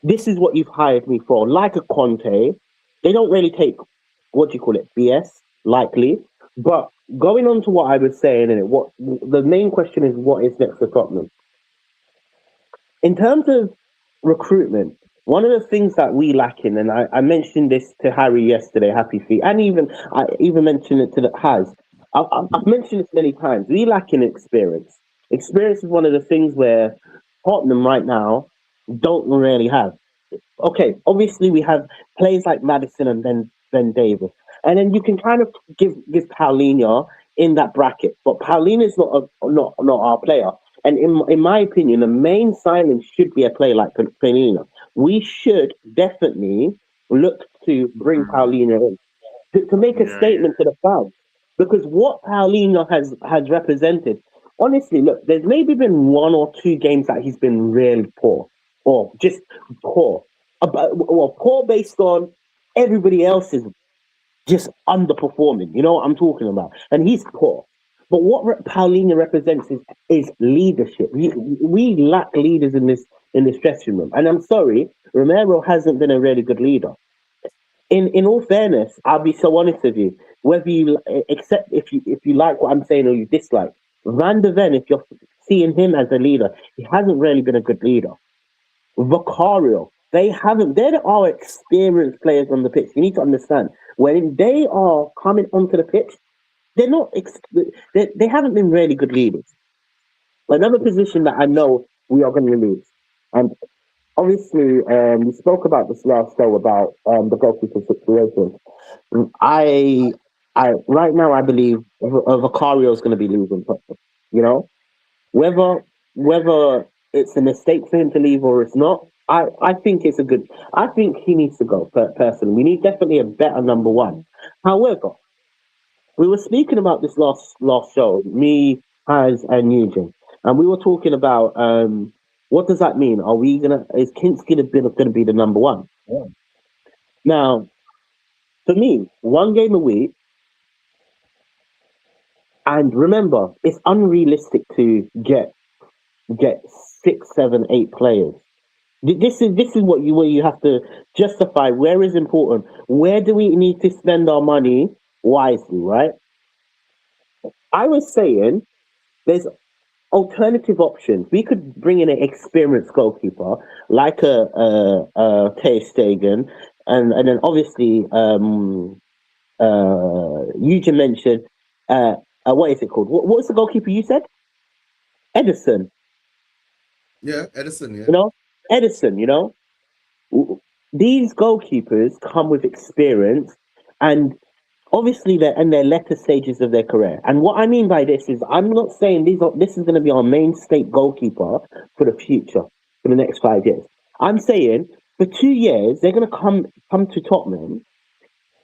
This is what you've hired me for." Like a Conte, they don't really take BS lightly. But going on to what I was saying, what the main question is, what is next for Tottenham in terms of recruitment? One of the things that we lack in, and I mentioned this to Harry yesterday, Happy Feet, and I even mentioned it to the Haz. I've mentioned this many times. We lack in experience. Experience is one of the things where Tottenham right now don't really have. Okay, obviously we have players like Maddison and Ben Davis. And then you can kind of give Paulinho in that bracket. But Paulinho is not our player. And in my opinion, the main signing should be a player like Paulinho. We should definitely look to bring Paulinho in to make a statement to the fans. Because what Paulinho has represented, honestly, look, there's maybe been 1 or 2 games that he's been really poor, or just poor. Well, poor based on everybody else's just underperforming. You know what I'm talking about? And he's poor. But what Paulinho represents is leadership. We lack leaders in this dressing room. And I'm sorry, Romero hasn't been a really good leader. In all fairness, I'll be so honest with you. Whether you accept if you like what I'm saying or you dislike, Van de Ven, if you're seeing him as a leader, he hasn't really been a good leader. Vicario, they're our experienced players on the pitch. You need to understand when they are coming onto the pitch, they're not. They haven't been really good leaders. Another position that I know we are going to lose, and obviously we spoke about this last show about the goalkeeper situation. I right now I believe Vicario is going to be losing. You know, whether it's a mistake for him to leave or it's not. I think it's a good. I think he needs to go. Personally, we need definitely a better number 1. However, we were speaking about this last show, me, Haz, and Eugene, and we were talking about what does that mean? Is Kinski going to be the number 1? Yeah. Now, for me, 1 game a week, and remember, it's unrealistic to get 6, 7, 8 players. This is where you have to justify where is important. Where do we need to spend our money wisely, right? I was saying there's alternative options. We could bring in an experienced goalkeeper like a Ter Stegen, and then obviously Eugene mentioned what is it called? What was the goalkeeper you said? Edison. Yeah, Edison. Yeah. You know, Edison. You know, these goalkeepers come with experience, and obviously they're in their latter stages of their career. And what I mean by this is, I'm not saying this is going to be our main state goalkeeper for the future, for the next 5 years. I'm saying for 2 years they're going to come to Tottenham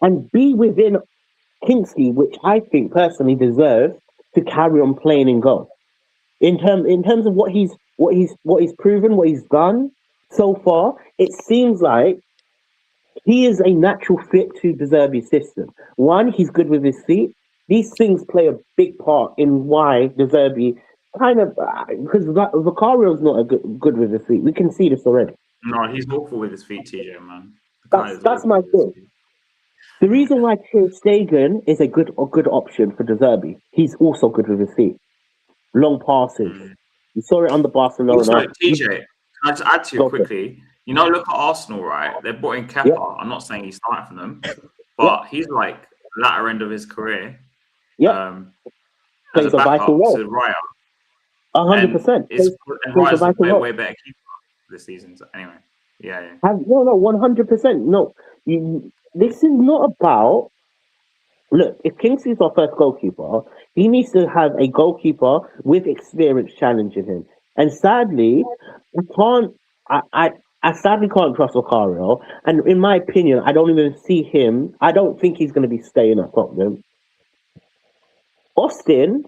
and be within Kingsley, which I think personally deserves to carry on playing in goal. In terms of what he's proven, what he's done so far, it seems like he is a natural fit to De Zerbi's system. 1, he's good with his feet. These things play a big part in why De Zerbi kind of because Vicario's not good with his feet. We can see this already. No, he's awful with his feet, TJ, man. That's my thing. The reason why Ter Stegen is a good option for De Zerbi, he's also good with his feet. Long passes. You saw it under Barcelona. Also, TJ, can I just add to you quickly? You know, look at Arsenal, right? They brought in Kepa. Yep. I'm not saying he's starting for them, but he's like latter end of his career. Yeah. As a backup to Raya. 100%. And Raya's a way better keeper this season. So anyway, yeah. No, 100%. No, this is not about. Look, if Kingsley's our first goalkeeper, he needs to have a goalkeeper with experience challenging him. And sadly, I sadly can't trust Vicario. And in my opinion, I don't even see him. I don't think he's going to be staying at Tottenham. Austin,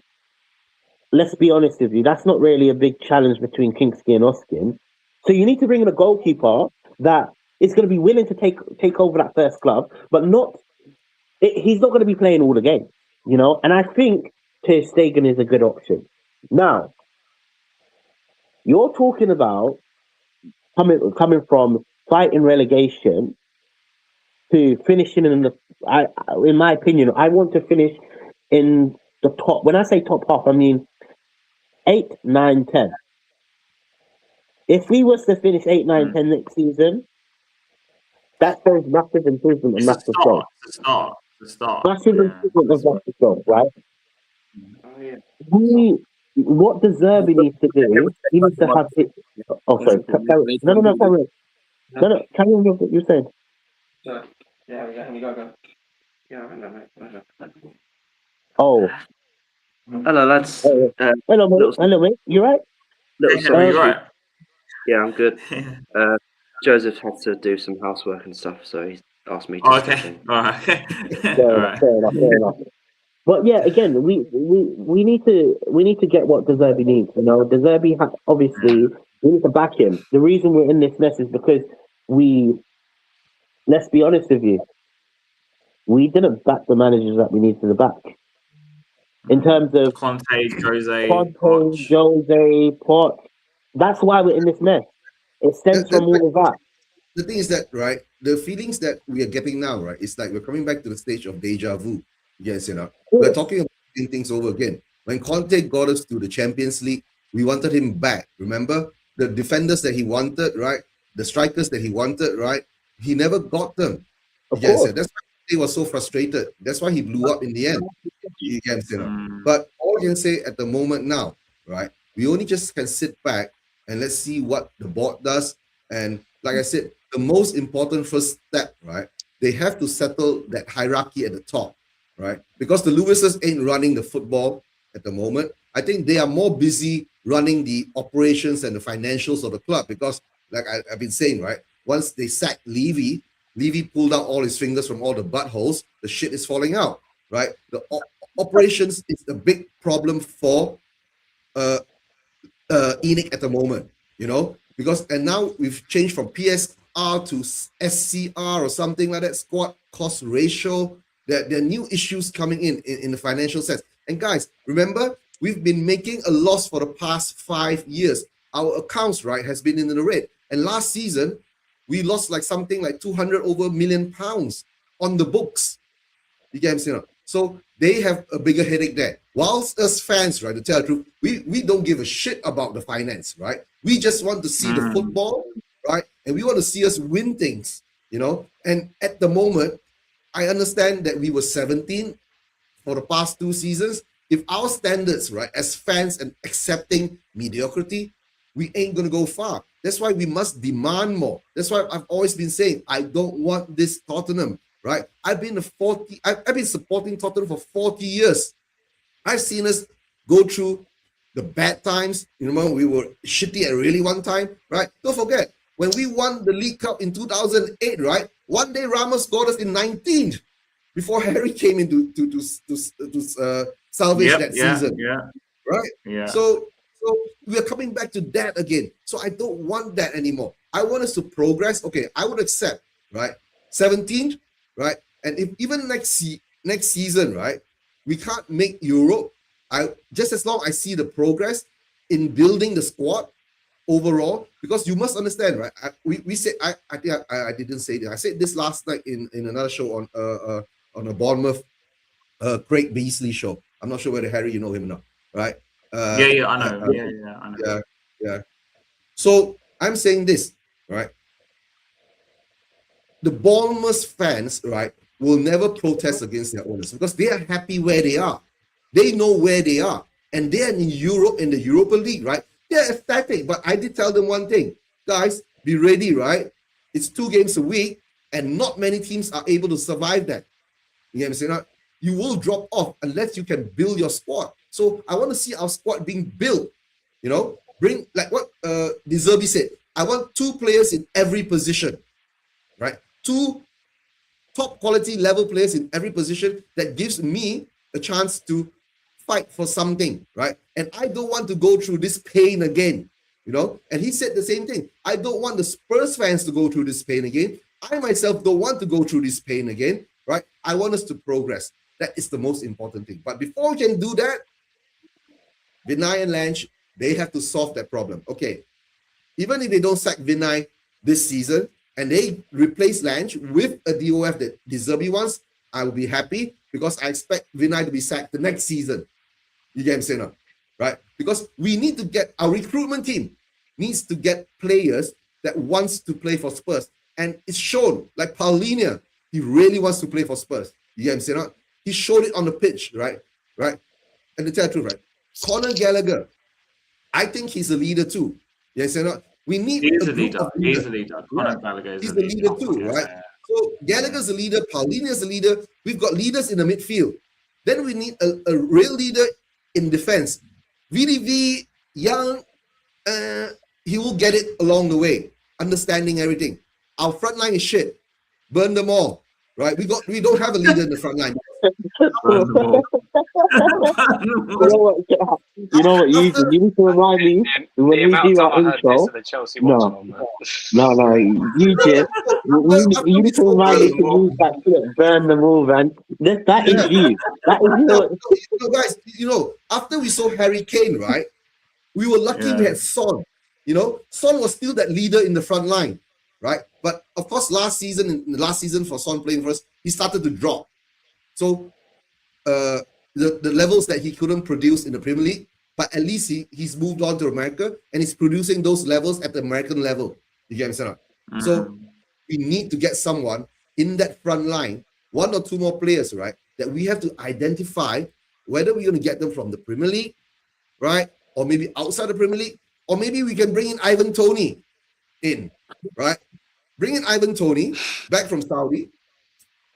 let's be honest with you, that's not really a big challenge between Kingsley and Austin. So you need to bring in a goalkeeper that is going to be willing to take over that first club, but he's not going to be playing all the games, you know? And I think Ter Stegen is a good option. Now, you're talking about coming from fighting relegation to finishing in my opinion, I want to finish in the top. When I say top half, I mean 8, 9, 10. If we was to finish 8, 9, 10 next season, that shows massive improvement and massive growth. It's a start. Massive improvement of massive growth, right? Oh, yeah. What De Zerbi needs to do, he needs to have it. Oh, sorry. Carry on. Carry on what you're saying. Sorry. Yeah, we go. Yeah, hello. Oh, Hello, lads. hello, mate. You right? Hey, Henry, you right? Yeah, I'm good. Joseph had to do some housework and stuff, so he's asked me to Oh, step okay. in. All right. Fair All enough, right. fair enough. But yeah, again, we need to get what De Zerbi needs. You know, De Zerbi obviously we need to back him. The reason we're in this mess is because let's be honest with you, we didn't back the managers that we needed to back in terms of Conte, Jose, Conte, Poch. Jose, Poch. That's why we're in this mess. It stems from all of that. The thing is that, right, the feelings that we are getting now, right, it's like we're coming back to the stage of deja vu. Yes, we're talking about things over again. When Conte got us to the Champions League, we wanted him back. Remember the defenders that he wanted, right? The strikers that he wanted, right? He never got them. Of course. That's why he was so frustrated. That's why he blew up in the end. But all I can say at the moment now, right? We only just can sit back and let's see what the board does. And like I said, the most important first step, right? They have to settle that hierarchy at the top, right? Because the Lewises ain't running the football at the moment. I think they are more busy running the operations and the financials of the club because, like I've been saying, right? Once they sacked Levy pulled out all his fingers from all the buttholes, the shit is falling out, right? The operations is a big problem for ENIC at the moment, because now we've changed from PSR to SCR or something like that, squad cost ratio. There are new issues coming in the financial sense. And guys, remember, we've been making a loss for the past 5 years. Our accounts, right, has been in the red. And last season, we lost like something like 200 over million pounds on the books. You get what I'm saying? So they have a bigger headache there. Whilst us fans, right, to tell the truth, we don't give a shit about the finance, right? We just want to see the football, right? And we want to see us win things, And at the moment, I understand that we were 17 for the past 2 seasons. If our standards, right, as fans and accepting mediocrity, we ain't going to go far. That's why we must demand more. That's why I've always been saying, I don't want this Tottenham, right? I've been supporting Tottenham for 40 years. I've seen us go through the bad times. Remember, we were shitty at really one time, right? Don't forget, when we won the League Cup in 2008, right? One day Ramos got us in 19th before Harry came in to salvage that season. Yeah. Right? Yeah. So we are coming back to that again. So I don't want that anymore. I want us to progress. Okay, I would accept, right? 17th, right? And if even next season, right, we can't make Europe, just as long as I see the progress in building the squad overall, because you must understand, right? We said I think I didn't say this. I said this last night in another show on a Bournemouth Craig Beasley show. I'm not sure whether Harry, you know him or not, right? I know. I know. Yeah. So I'm saying this, right? The Bournemouth fans, right, will never protest against their owners because they are happy where they are. They know where they are. And they're in Europe, in the Europa League, right? They're ecstatic. But I did tell them one thing. Guys, be ready, right? It's 2 games a week, and not many teams are able to survive that. You know what I'm saying? You will drop off unless you can build your squad. So I want to see our squad being built. Bring, like what De Zerbi said, I want 2 players in every position, right? 2 top quality level players in every position that gives me a chance to fight for something, right? And I don't want to go through this pain again, And he said the same thing. I don't want the Spurs fans to go through this pain again. I myself don't want to go through this pain again, right? I want us to progress. That is the most important thing. But before we can do that, Vinay and Lange, they have to solve that problem. Okay, even if they don't sack Vinay this season and they replace Lange with a DOF that De Zerbi wants, I will be happy because I expect Vinay to be sacked the next season. You get what I'm saying now, right? Because we need to get, our recruitment team needs to get players that wants to play for Spurs. And it's shown, like Paulinho, he really wants to play for Spurs. You get what I'm saying now? He showed it on the pitch, right? And to tell the truth, right? Conor Gallagher, I think he's a leader too. Yes, and we need He's a leader. He's a leader. Conor Gallagher is he's a leader too, right? So Gallagher's a leader, Paulina's a leader. We've got leaders in the midfield. Then we need a real leader in defense. VDV, young, he will get it along the way, understanding everything. Our front line is shit. Burn them all, right? We don't have a leader in the front line. Burn them all. You know what? You need to remind me when we do our intro. No, you just you need to remind me to use that shit. Burn them all, man. That is you. That is you. Guys, after we saw Harry Kane, right? We were lucky we had Son. Son was still that leader in the front line, right? But of course, last season for Son playing for us, he started to drop. So the levels that he couldn't produce in the Premier League, but at least he's moved on to America and he's producing those levels at the American level. You get what I'm saying? So we need to get someone in that front line, 1 or 2 more players, right? That we have to identify whether we're going to get them from the Premier League, right? Or maybe outside the Premier League, or maybe we can bring in Ivan Toney in, right? Bring in Ivan Toney back from Saudi.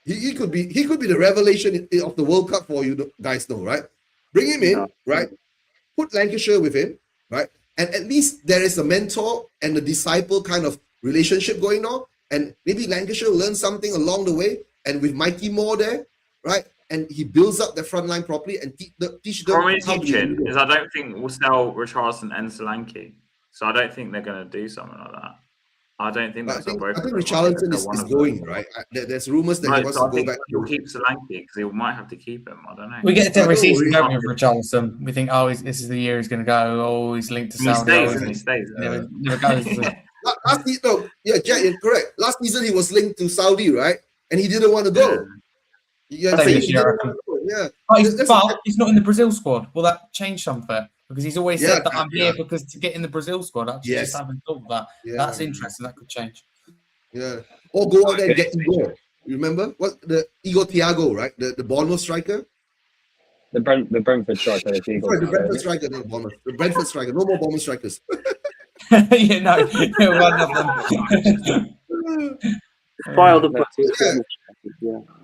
He could be the revelation of the World Cup for you guys know, right? Bring him in, right? Put Lancashire with him, right? And at least there is a mentor and a disciple kind of relationship going on. And maybe Lancashire will learn something along the way. And with Mikey Moore there, right? And he builds up the front line properly and teach them how to do it. Is I don't think we'll sell Richarlison and Solanke. So I don't think they're going to do something like that. I don't think that's I think Richarlison is going, right? There's rumors that he wants to go back. He'll keep Solanke because he might have to keep him. I don't know. We get it every season, don't we, with Richarlison? We think, this is the year he's going to go. Oh, he's linked to Saudi. He stays. Never goes. Last season, Jack, you're correct. Last season he was linked to Saudi, right? And he didn't want to go. But he's not in the Brazil squad. Will that change something? Because he's always said that I'm here because to get in the Brazil squad. I just haven't thought of that. That's interesting. That could change. Yeah. Or go out there and get Igor. You remember what the Igor Thiago, right? The Bournemouth striker. The Brentford striker. The Brentford striker, not Bournemouth. The Brentford striker. No more Bournemouth strikers. One of them. File the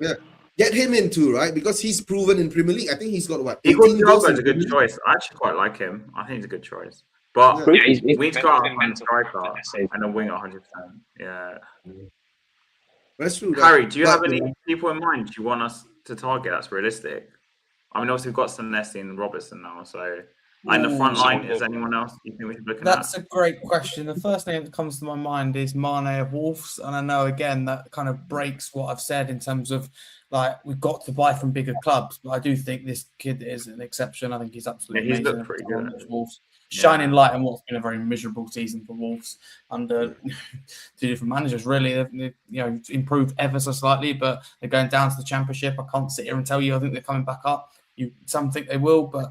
Yeah. Get him in too, right? Because he's proven in Premier League. I think he's got what? Igor Thiago is a good choice. I actually quite like him. I think he's a good choice. But we've got a striker and a winger 100%. Yeah. That's true. Harry, do you have any people in mind you want us to target that's realistic? I mean, obviously we've got Senesi and Robertson now, so in the front line, is anyone else you think we should look at? That's a great question. The first name that comes to my mind is Mane of Wolves, and I know again that kind of breaks what I've said in terms of we've got to buy from bigger clubs, but I do think this kid is an exception. I think he's absolutely amazing. Looked pretty good. Wolves. Shining light on what's been a very miserable season for Wolves under 2 different managers. Really, they've improved ever so slightly, but they're going down to the Championship. I can't sit here and tell you I think they're coming back up. Some think they will, but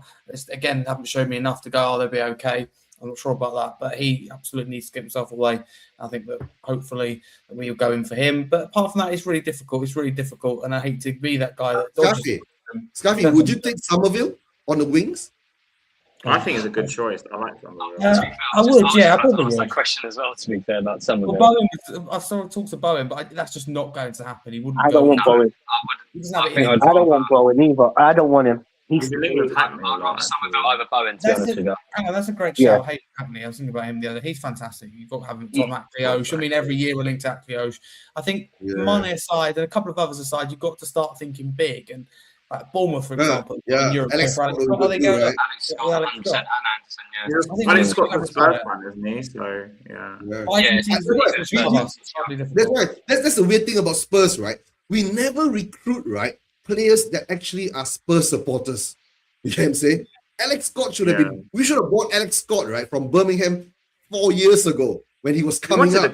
again, haven't showed me enough to go, they'll be okay. I'm not sure about that, but he absolutely needs to get himself away. I think that hopefully we'll go in for him. But apart from that, it's really difficult. And I hate to be that guy that Scaffy, would you take Somerville on the wings? I think it's a good choice. I like Somerville. I would, I probably would. That question as well, to be fair, about Somerville. I've sort of talked to Bowen, but that's just not going to happen. He wouldn't. I don't want Bowen. I don't want Bowen either. I don't want him. I'd rather Somerville over Bowen, to be honest with you. Hang on, that's a great show. I hate Hackney. I was thinking about him the other. He's fantastic. You've got to have him, Tom Akliouche. I mean, every year we're linked to Akliouche. I think Mane aside and a couple of others aside, you've got to start thinking big. And like Bournemouth, for example, in Europe, Alex Scott, Alex Scott, and Anderson, Alex Scott's a Spurs fan, isn't he? So, That's right. That's the weird thing about Spurs, right? We never recruit, right, players that actually are Spurs supporters. You know what I'm saying? Alex Scott should have been. We should have bought Alex Scott, right, from Birmingham 4 years ago when he was coming up. He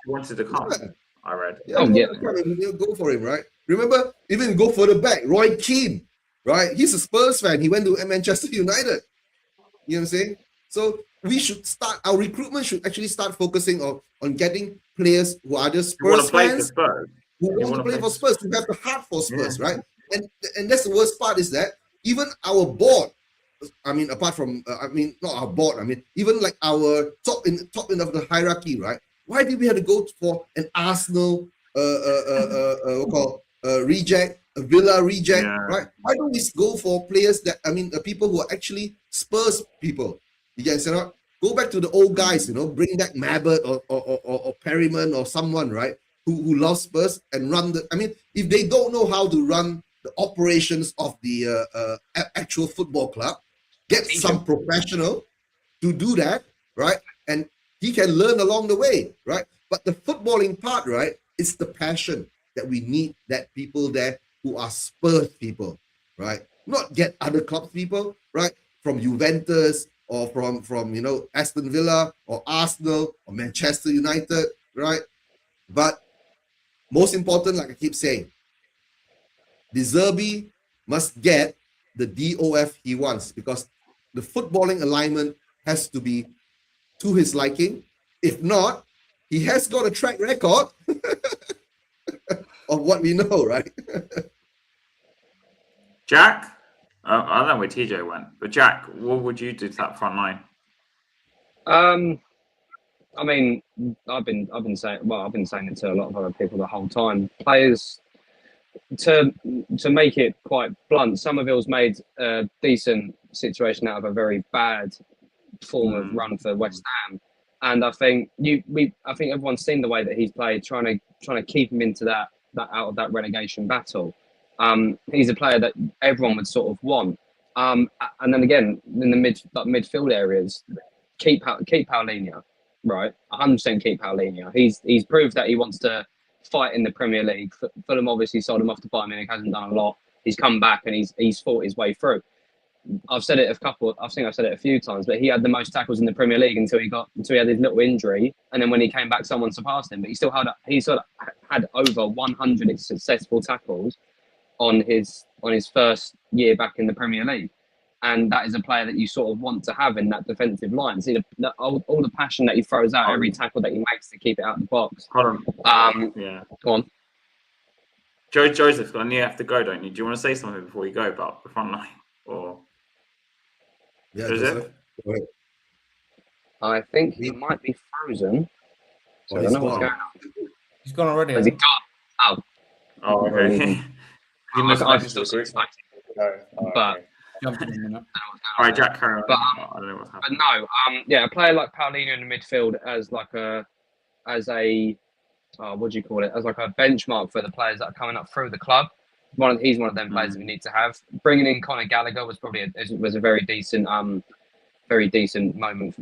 wanted to come. I read. Go for him, right? Remember, even go further back, Roy Keane, right? He's a Spurs fan. He went to Manchester United. You know what I'm saying? So we should start, our recruitment should actually start focusing on getting players who are just Spurs fans. Who want to play for Spurs, who have the heart for Spurs, right? And that's the worst part is that even our board, I mean, apart from, not our board, even like our top end of the hierarchy, right? Why did we have to go for an Arsenal we'll call reject, a Villa reject, right? Why don't we go for players that, people who are actually Spurs people? You guys know, go back to the old guys, bring back Mabbott or Perryman or someone, right? Who loves Spurs and run if they don't know how to run the operations of the actual football club, get some professional to do that, right? And he can learn along the way, right? But the footballing part, right, it's the passion that we need, that people there who are Spurs people, right? Not get other clubs people, right? From Juventus or from Aston Villa or Arsenal or Manchester United, right? But most important, like I keep saying, De Zerbi must get the DOF he wants, because the footballing alignment has to be to his liking. If not, he has got a track record of what we know, right? Jack? I don't know where TJ went, but Jack, what would you do to that front line? I've been saying it to a lot of other people the whole time. Players, to make it quite blunt, Somerville's made a decent situation out of a very bad form of run for West Ham, and I think everyone's seen the way that he's played, trying to keep him into that out of that relegation battle. He's a player that everyone would sort of want. And then again, in the midfield areas, keep Paulinho, right? 100% keep Paulinho. He's proved that he wants to fight in the Premier League. Fulham obviously sold him off to Bayern Munich, hasn't done a lot. He's come back and he's fought his way through. I've said it a few times, but he had the most tackles in the Premier League until he had his little injury, and then when he came back, someone surpassed him. But he had over 100 successful tackles on his first year back in the Premier League, and that is a player that you sort of want to have in that defensive line. See all the passion that he throws out every tackle that he makes to keep it out of the box. Hold on. Go on. Joseph, you have to go, don't you? Do you want to say something before you go about the front line? Or Joseph? I think he might be frozen. So I don't know what's going on. He's gone already. Has he gone? Oh, okay. I can still see his face. But Jump in a minute. All right, Jack, carry on. I don't know what's happening. But no, a player like Paulinho in the midfield as a what do you call it? As like a benchmark for the players that are coming up through the club. He's one of them players that we need to have. Bringing in Conor Gallagher was probably a very decent moment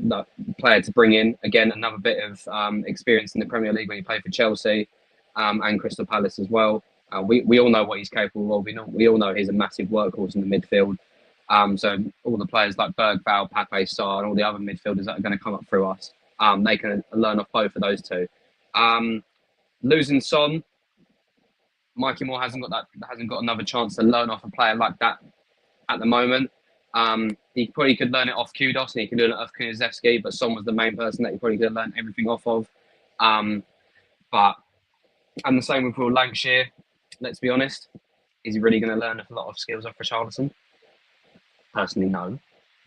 player to bring in. Again, another bit of experience in the Premier League when he played for Chelsea and Crystal Palace as well. We all know what he's capable of. We all know he's a massive workhorse in the midfield. So all the players like Bergvall, Pape Sarr, and all the other midfielders that are going to come up through us, they can learn off both of those two. Losing Son, Mikey Moore hasn't got another chance to learn off a player like that at the moment. He probably could learn it off Kudos and he could learn it off Kulusevski, but Son was the main person that he probably could have learned everything off of. And the same with Will Lancashire. Let's be honest, is he really going to learn a lot of skills off Richarlison? Personally, no.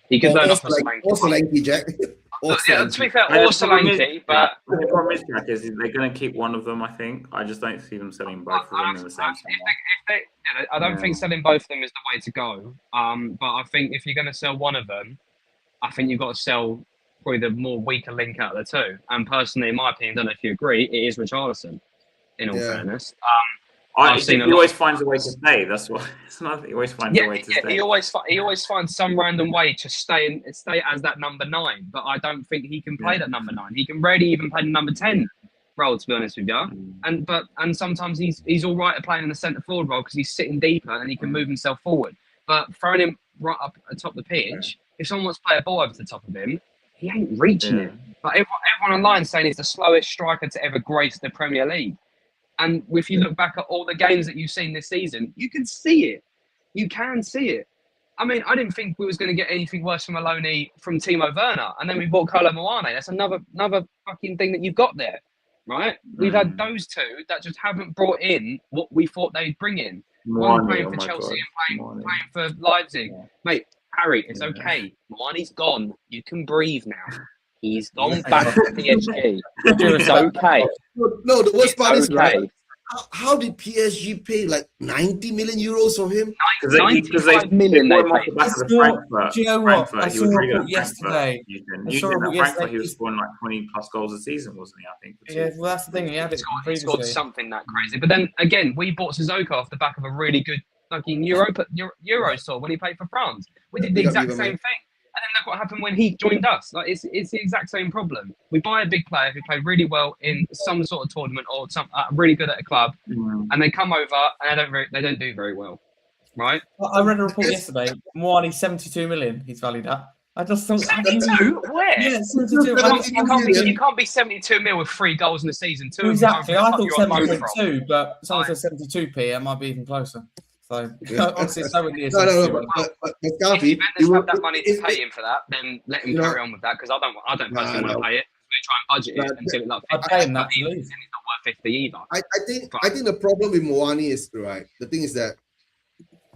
He could learn off Solanke, Jack. To be fair, or Solanke, but the problem is, Jack, is they're going to keep one of them. I think. I just don't see them selling both of them in the same time. I don't think selling both of them is the way to go. But I think if you're going to sell one of them, I think you've got to sell probably the more weaker link out of the two. And personally, in my opinion, I don't know if you agree, it is Richarlison. In all fairness. He always finds a way to stay. That's what. It's not. He always finds a way to stay. He always finds some random way to stay as that number 9. But I don't think he can play that number 9. He can rarely even play the number 10 role, to be honest with you. And sometimes he's all right at playing in the centre forward role because he's sitting deeper and he can move himself forward. But throwing him right up atop the pitch, if someone wants to play a ball over the top of him, he ain't reaching it. But everyone online saying he's the slowest striker to ever grace the Premier League. And if you look back at all the games that you've seen this season, you can see it. You can see it. I mean, I didn't think we was going to get anything worse from Maloney from Timo Werner. And then we bought Kolo Muani. That's another fucking thing that you've got there, right? We've had those two that just haven't brought in what we thought they'd bring in. One playing for Chelsea and playing for Leipzig. Yeah. Mate, Harry, it's okay. Muani's gone. You can breathe now. He's gone back to PSG. It's okay. No, the worst part is, right? how did PSG pay like 90 million euros for him? Because they million bought they him off paid. the back of the Frankfurt. Do you know what? Frankfurt. I He saw was a really good report at yesterday. Frankfurt. At Frankfurt, he was scoring like 20 plus goals a season, wasn't he? I think. Yeah, well, that's the thing. He had it He previously. scored something that crazy. But then again, we bought Sissoko off the back of a really good fucking Euro tour when he played for France. We did the exact same thing. And then look what happened when he joined us. Like it's the exact same problem. We buy a big player who played really well in some sort of tournament or some really good at a club, and they come over and they don't do very well, right? Well, I read a report yesterday. Moani 72 million. He's valued at. I just thought 72? Where? Yeah, 72. You can't be 72 mil with 3 goals in the season. Exactly. I thought 7.2, but someone said 72p. It might be even closer. So obviously, it's nowhere near. But Scarfi, if have that money to pay him for that, then let him carry on with that because I don't personally want to pay it. We're trying to budget it and get it like 50. I'd pay him that. He's not worth 50 either. I think the problem with Moani is right. The thing is that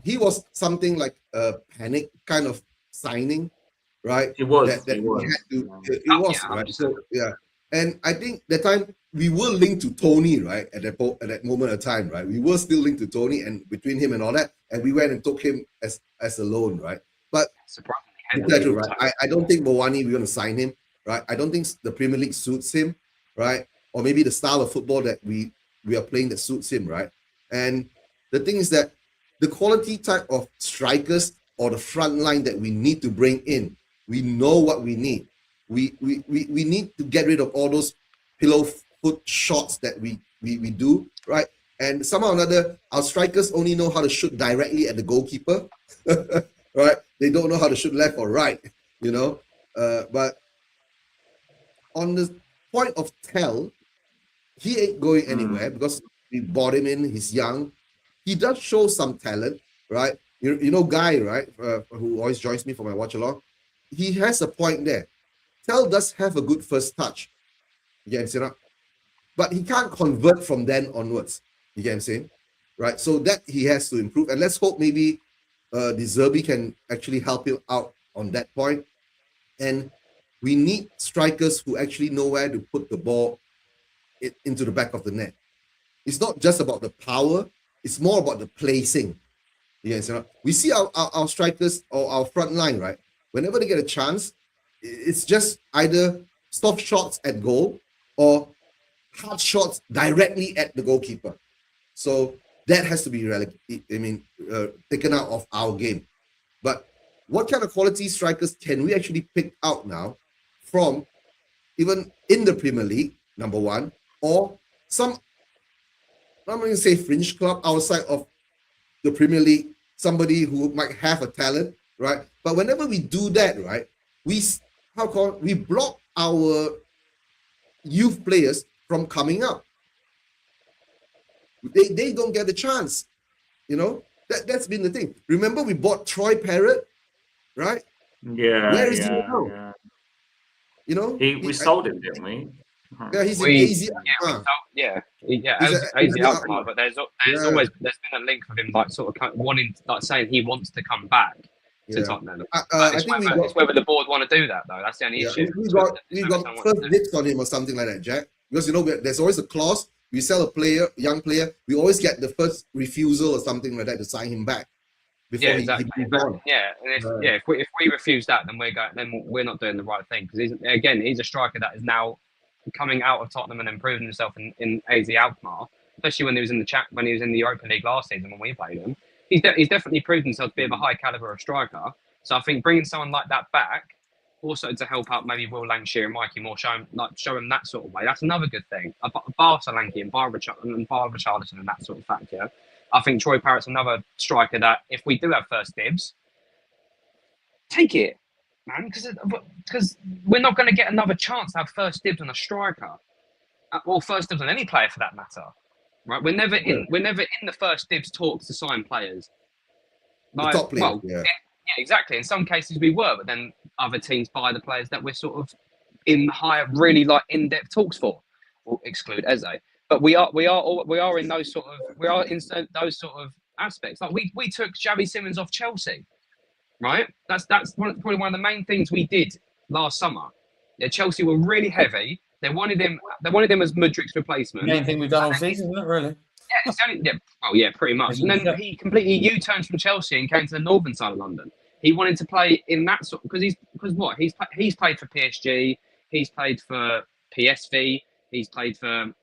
he was something like a panic kind of signing, right? It was. It was right. So yeah, and I think that time we were linked to Tony, right? At that moment of time, right? We were still linked to Tony, and between him and all that, and we went and took him as a loan, right? But surprisingly, right? I don't think Moani we're going to sign him, right? I don't think the Premier League suits him, right? Or maybe the style of football that we are playing that suits him, right? And the thing is that the quality type of strikers or the front line that we need to bring in, we know what we need. We need to get rid of all those pillow foot shots that we do, right? And somehow or another, our strikers only know how to shoot directly at the goalkeeper, right? They don't know how to shoot left or right, you know. But on the point of Tell, he ain't going anywhere because we bought him in. He's young. He does show some talent, right? You know, Guy, right? Who always joins me for my watch along. He has a point there. Tell does have a good first touch. You get what I'm saying? But he can't convert from then onwards. You get what I'm saying? Right? So that he has to improve. And let's hope maybe De Zerbi can actually help him out on that point. And we need strikers who actually know where to put the ball into the back of the net. It's not just about the power. It's more about the placing. Yes, we see our strikers or our front line, right? Whenever they get a chance, it's just either soft shots at goal or hard shots directly at the goalkeeper. So that has to be taken out of our game. But what kind of quality strikers can we actually pick out now from even in the Premier League, number one, or some, I'm going to say fringe club outside of the Premier League, somebody who might have a talent, right? But whenever we do that, right, we block our youth players from coming up. They don't get a chance, you know. That's been the thing. Remember, we bought Troy Parrott, right? Yeah. Where is he now? Yeah. You know, we sold him, didn't we? Yeah, he's in AZ. AZ Alkmaar, but there's always been a link with him, like sort of wanting, like saying he wants to come back to Tottenham. It's whether the board want to do that though. That's the only issue. We got first dibs on him or something like that, Jack. Because you know there's always a clause. We sell a player, young player, we always get the first refusal or something like that to sign him back. Before exactly. If we refuse that, then we're not doing the right thing because he's a striker that is now coming out of Tottenham and improving himself in AZ Alkmaar, especially when he was in the Europa League last season when we played him. He's definitely proved himself to be of a high caliber of striker. So I think bringing someone like that back, also to help out maybe Will Lancashire and Mikey Moore, show him that sort of way. That's another good thing. Bar Solanke and Bar Richarlison and that sort of factor. I think Troy Parrott's another striker that if we do have first dibs, take it, man, because we're not going to get another chance to have first dibs on a striker, or first dibs on any player for that matter. Right? We're never in the first dibs talks to sign players. Like, the top players, yeah, exactly. In some cases we were, but then other teams buy the players that we're sort of in higher, really like in-depth talks for. We'll exclude Eze, but we are in those sort of aspects. Like we took Xavi Simons off Chelsea, right? That's probably one of the main things we did last summer. Yeah, Chelsea were really heavy. They wanted him as Mudrik's replacement. Main thing we've done all season, isn't it? Really. Yeah, it's only, oh yeah, pretty much. And then he completely U-turned from Chelsea and came to the northern side of London. He wanted to play in that sort because he's played for PSG, he's played for PSV, he's played for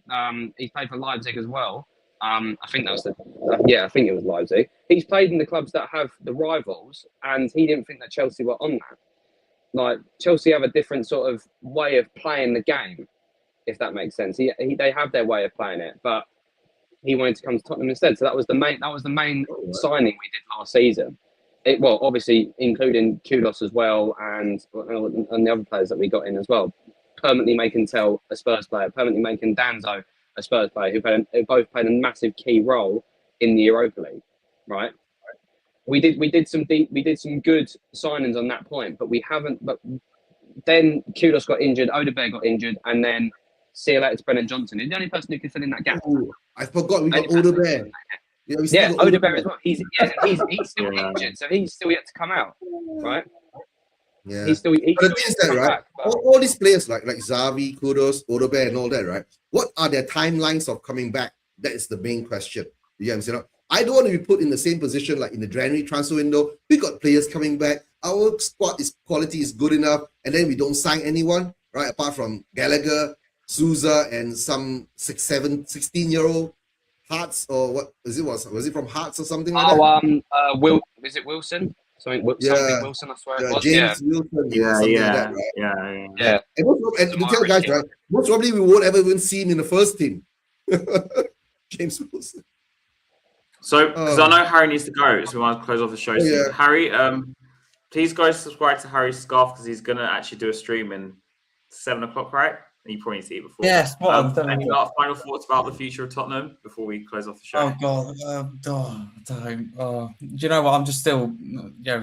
Leipzig as well. I think that was I think it was Leipzig. He's played in the clubs that have the rivals, and he didn't think that Chelsea were on that. Like Chelsea have a different sort of way of playing the game, if that makes sense. They have their way of playing it, but he wanted to come to Tottenham instead. So that was the main signing we did last season. Obviously including Kudos as well, and the other players that we got in as well. Permanently making Tell a Spurs player, permanently making Danzo a Spurs player, who both played a massive key role in the Europa League, right? We did some good signings on that point, but we haven't. But then Kudos got injured, Odebear got injured, and then see you later to Brennan Johnson. He's the only person who can fill in that gap. Ooh, I forgot we got Odebear. Yeah, Odebear as well. He's still injured, so he's still yet to come out, right? Yeah. He's still but the thing is that, right? back, but... all these players like Xavi, Kudos, Odebear, and all that, right? What are their timelines of coming back? That is the main question. You know what I'm saying? I don't want to be put in the same position like in the January transfer window. We got players coming back. Our squad quality is good enough, and then we don't sign anyone, right? Apart from Gallagher, Souza, and some 16-year-old Hearts, or what was it? Was it from Hearts or something like that? Is it Wilson? Something Yeah. Wilson, I swear it was. James Wilson. Something like that, right? And to tell guys, right? Most probably we won't ever even see him in the first team. James Wilson. So, because I know Harry needs to go, so we want to close off the show. So Harry, please go subscribe to Harry's Scarf because he's going to actually do a stream in 7 o'clock, right? You probably need to see it before. Yes. Any final thoughts about the future of Tottenham before we close off the show? Oh God, don't. Do you know what? I'm just still,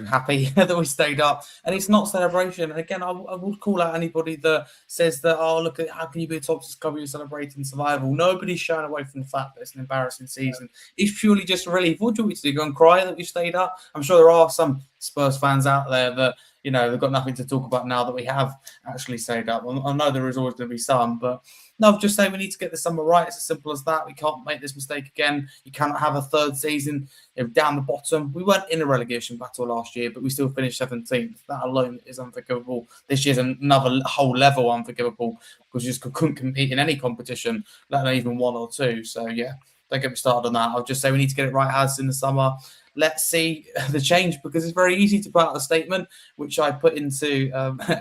happy that we stayed up, and it's not celebration. And again, I would call out anybody that says that, oh, look at how can you be a top discovery you're celebrating survival? Nobody's showing away from the fact that it's an embarrassing season. It's purely just a relief. What do you want me to do? Go and cry that we stayed up? I'm sure there are some Spurs fans out there that, they've got nothing to talk about now that we have actually stayed up. I know there is always going to be some, but no, just say we need to get the summer right. It's as simple as that. We can't make this mistake again. You cannot have a third season down the bottom. We weren't in a relegation battle last year, but we still finished 17th. That alone is unforgivable. This year's another whole level unforgivable because you just couldn't compete in any competition, let alone even one or two. So, yeah, don't get me started on that. I'll just say we need to get it right as in the summer. Let's see the change because it's very easy to put out a statement, which I put into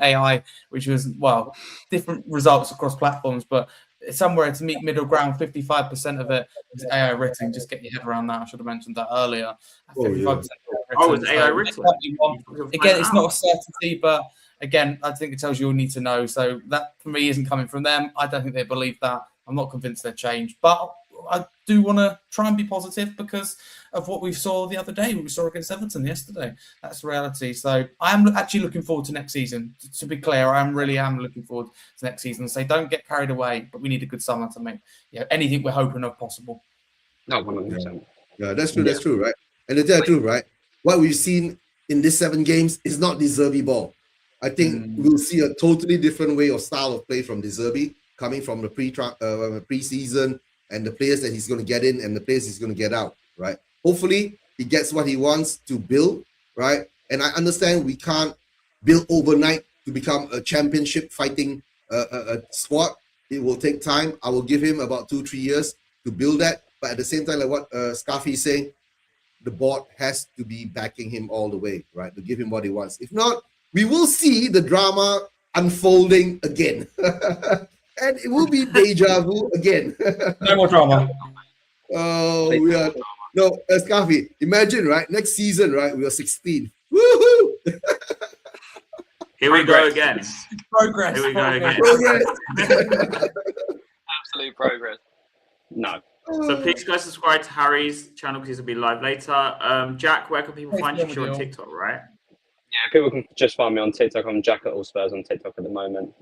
AI, which was, different results across platforms, but somewhere to meet middle ground, 55% of it is AI written. Just get your head around that. I should have mentioned that earlier. 55% it's AI written. Again, it's not a certainty, but again, I think it tells you all need to know. So that for me isn't coming from them. I don't think they believe that. I'm not convinced they'll change, but I do want to try and be positive because of what we saw the other day. We saw against Everton yesterday. That's reality. So I am actually looking forward to next season. To be clear, I really am looking forward to next season. So don't get carried away, but we need a good summer to make anything we're hoping of possible. No, 100%. Yeah, that's true. That's true, right? And to tell the truth, right? What we've seen in these 7 games is not De Zerbi ball. I think we'll see a totally different way of style of play from De Zerbi coming from the pre-season and the players that he's going to get in and the players he's going to get out, right? Hopefully, he gets what he wants to build, right? And I understand we can't build overnight to become a championship fighting squad. It will take time. I will give him about 2-3 years to build that. But at the same time, like what Scarfy is saying, the board has to be backing him all the way, right? To give him what he wants. If not, we will see the drama unfolding again. And it will be deja vu again. No more drama. Oh, we are. No, Scarfy, imagine, right? Next season, right? We are 16. Woohoo! Here we go again. Progress. Here we go again. Progress. Absolute progress. No. So please go subscribe to Harry's channel because it'll be live later. Jack, where can people find you? You're on TikTok, right? Yeah, people can just find me on TikTok. I'm Jack at All Spurs on TikTok at the moment.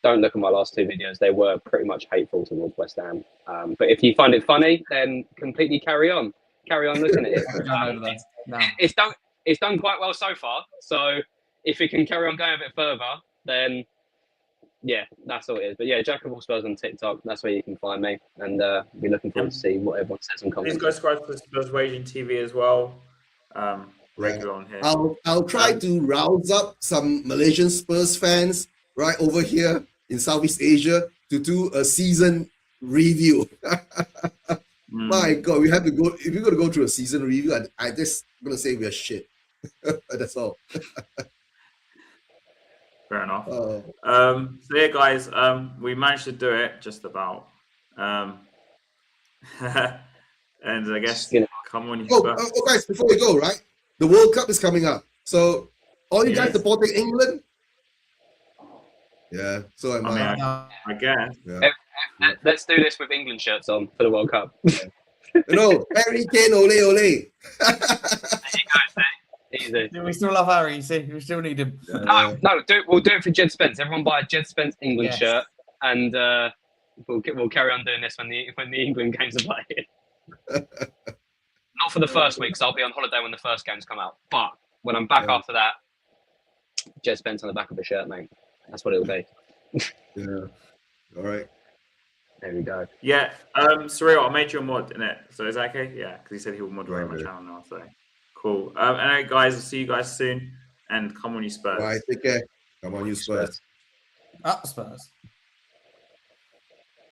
Don't look at my last 2 videos. They were pretty much hateful towards West Ham. But if you find it funny, then completely carry on. Carry on looking at it. It's done quite well so far. So if it can carry on going a bit further, then Yeah, that's all it is. But yeah, Jack of all Spurs on TikTok. That's where you can find me, and be looking forward to see what everyone says on comments. Please go subscribe to Spurs Waging TV as well. Regular on here. I'll try to rouse up some Malaysian Spurs fans right over here in Southeast Asia to do a season review. My God, we have to go. If we're going to go through a season review, I just gonna say we're shit. That's all. Fair enough. So yeah, guys, we managed to do it just about. And I guess come on. Guys, before we go, right? The World Cup is coming up. So all you guys supporting England? Yeah, so am I. I guess. Yeah. Let's do this with England shirts on for the World Cup. No, Harry Kane, ole ole. There you go, easy. We still love Harry. You see, we still need him. No, we'll do it for Jed Spence. Everyone buy a Jed Spence England shirt, and we'll carry on doing this when the England games are played. Not for the first week, so I'll be on holiday when the first games come out. But when I'm back after that, Jed Spence on the back of the shirt, mate. That's what it'll be. Yeah. All right. There we go. Yeah. Surreal, I made you a mod in it. So is that okay? Yeah, because he said he will moderate my channel now. So cool. Anyway, guys, I'll see you guys soon. And come on, you Spurs. All right, take care. Come on, you Spurs. Up Spurs.